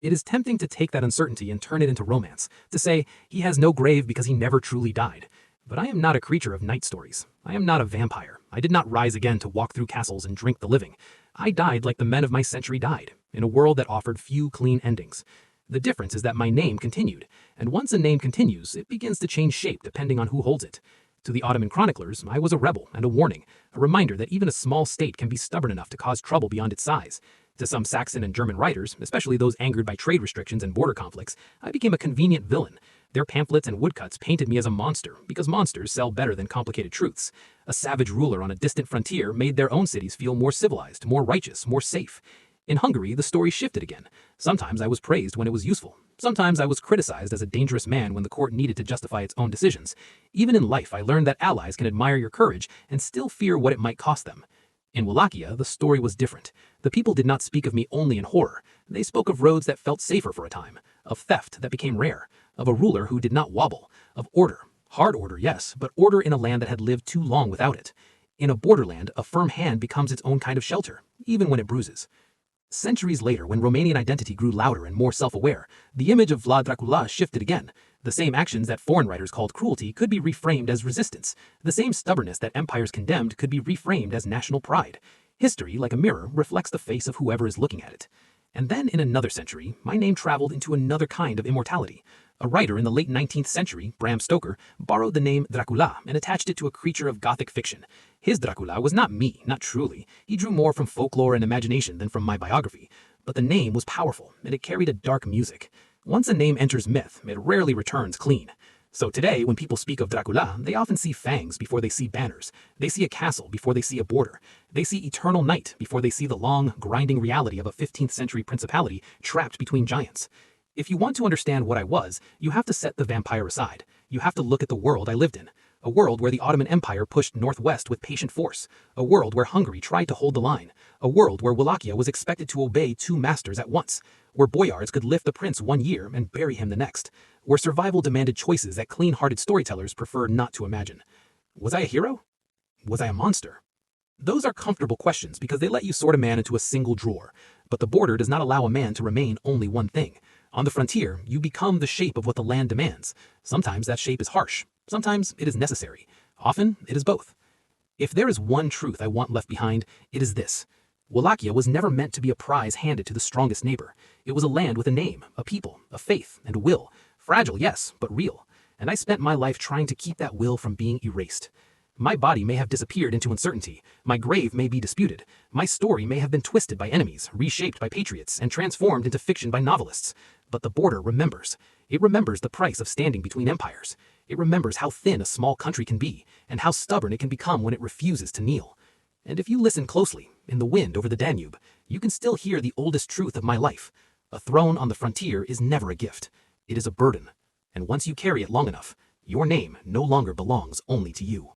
It is tempting to take that uncertainty and turn it into romance, to say, he has no grave because he never truly died. But I am not a creature of night stories. I am not a vampire. I did not rise again to walk through castles and drink the living. I died like the men of my century died, in a world that offered few clean endings. The difference is that my name continued, and once a name continues, it begins to change shape depending on who holds it. To the Ottoman chroniclers, I was a rebel and a warning, a reminder that even a small state can be stubborn enough to cause trouble beyond its size. To some Saxon and German writers, especially those angered by trade restrictions and border conflicts, I became a convenient villain. Their pamphlets and woodcuts painted me as a monster, because monsters sell better than complicated truths. A savage ruler on a distant frontier made their own cities feel more civilized, more righteous, more safe. In Hungary, the story shifted again. Sometimes I was praised when it was useful. Sometimes I was criticized as a dangerous man when the court needed to justify its own decisions. Even in life, I learned that allies can admire your courage and still fear what it might cost them. In Wallachia, the story was different. The people did not speak of me only in horror. They spoke of roads that felt safer for a time, of theft that became rare, of a ruler who did not wobble, of order. Hard order, yes, but order in a land that had lived too long without it. In a borderland, a firm hand becomes its own kind of shelter, even when it bruises. Centuries later, when Romanian identity grew louder and more self-aware, the image of Vlad Dracula shifted again. The same actions that foreign writers called cruelty could be reframed as resistance. The same stubbornness that empires condemned could be reframed as national pride. History, like a mirror, reflects the face of whoever is looking at it. And then in another century, my name traveled into another kind of immortality. A writer in the late 19th century, Bram Stoker, borrowed the name Dracula and attached it to a creature of Gothic fiction. His Dracula was not me, not truly. He drew more from folklore and imagination than from my biography. But the name was powerful, and it carried a dark music. Once a name enters myth, it rarely returns clean. So today, when people speak of Dracula, they often see fangs before they see banners. They see a castle before they see a border. They see eternal night before they see the long, grinding reality of a 15th century principality trapped between giants. If you want to understand what I was, you have to set the vampire aside. You have to look at the world I lived in. A world where the Ottoman Empire pushed northwest with patient force. A world where Hungary tried to hold the line. A world where Wallachia was expected to obey two masters at once. Where boyards could lift the prince one year and bury him the next. Where survival demanded choices that clean-hearted storytellers prefer not to imagine. Was I a hero? Was I a monster? Those are comfortable questions because they let you sort a man into a single drawer. But the border does not allow a man to remain only one thing. On the frontier, you become the shape of what the land demands. Sometimes that shape is harsh. Sometimes it is necessary. Often, it is both. If there is one truth I want left behind, it is this. Wallachia was never meant to be a prize handed to the strongest neighbor. It was a land with a name, a people, a faith, and a will. Fragile, yes, but real. And I spent my life trying to keep that will from being erased. My body may have disappeared into uncertainty. My grave may be disputed. My story may have been twisted by enemies, reshaped by patriots, and transformed into fiction by novelists. But the border remembers. It remembers the price of standing between empires. It remembers how thin a small country can be, and how stubborn it can become when it refuses to kneel. And if you listen closely, in the wind over the Danube, you can still hear the oldest truth of my life. A throne on the frontier is never a gift. It is a burden. And once you carry it long enough, your name no longer belongs only to you.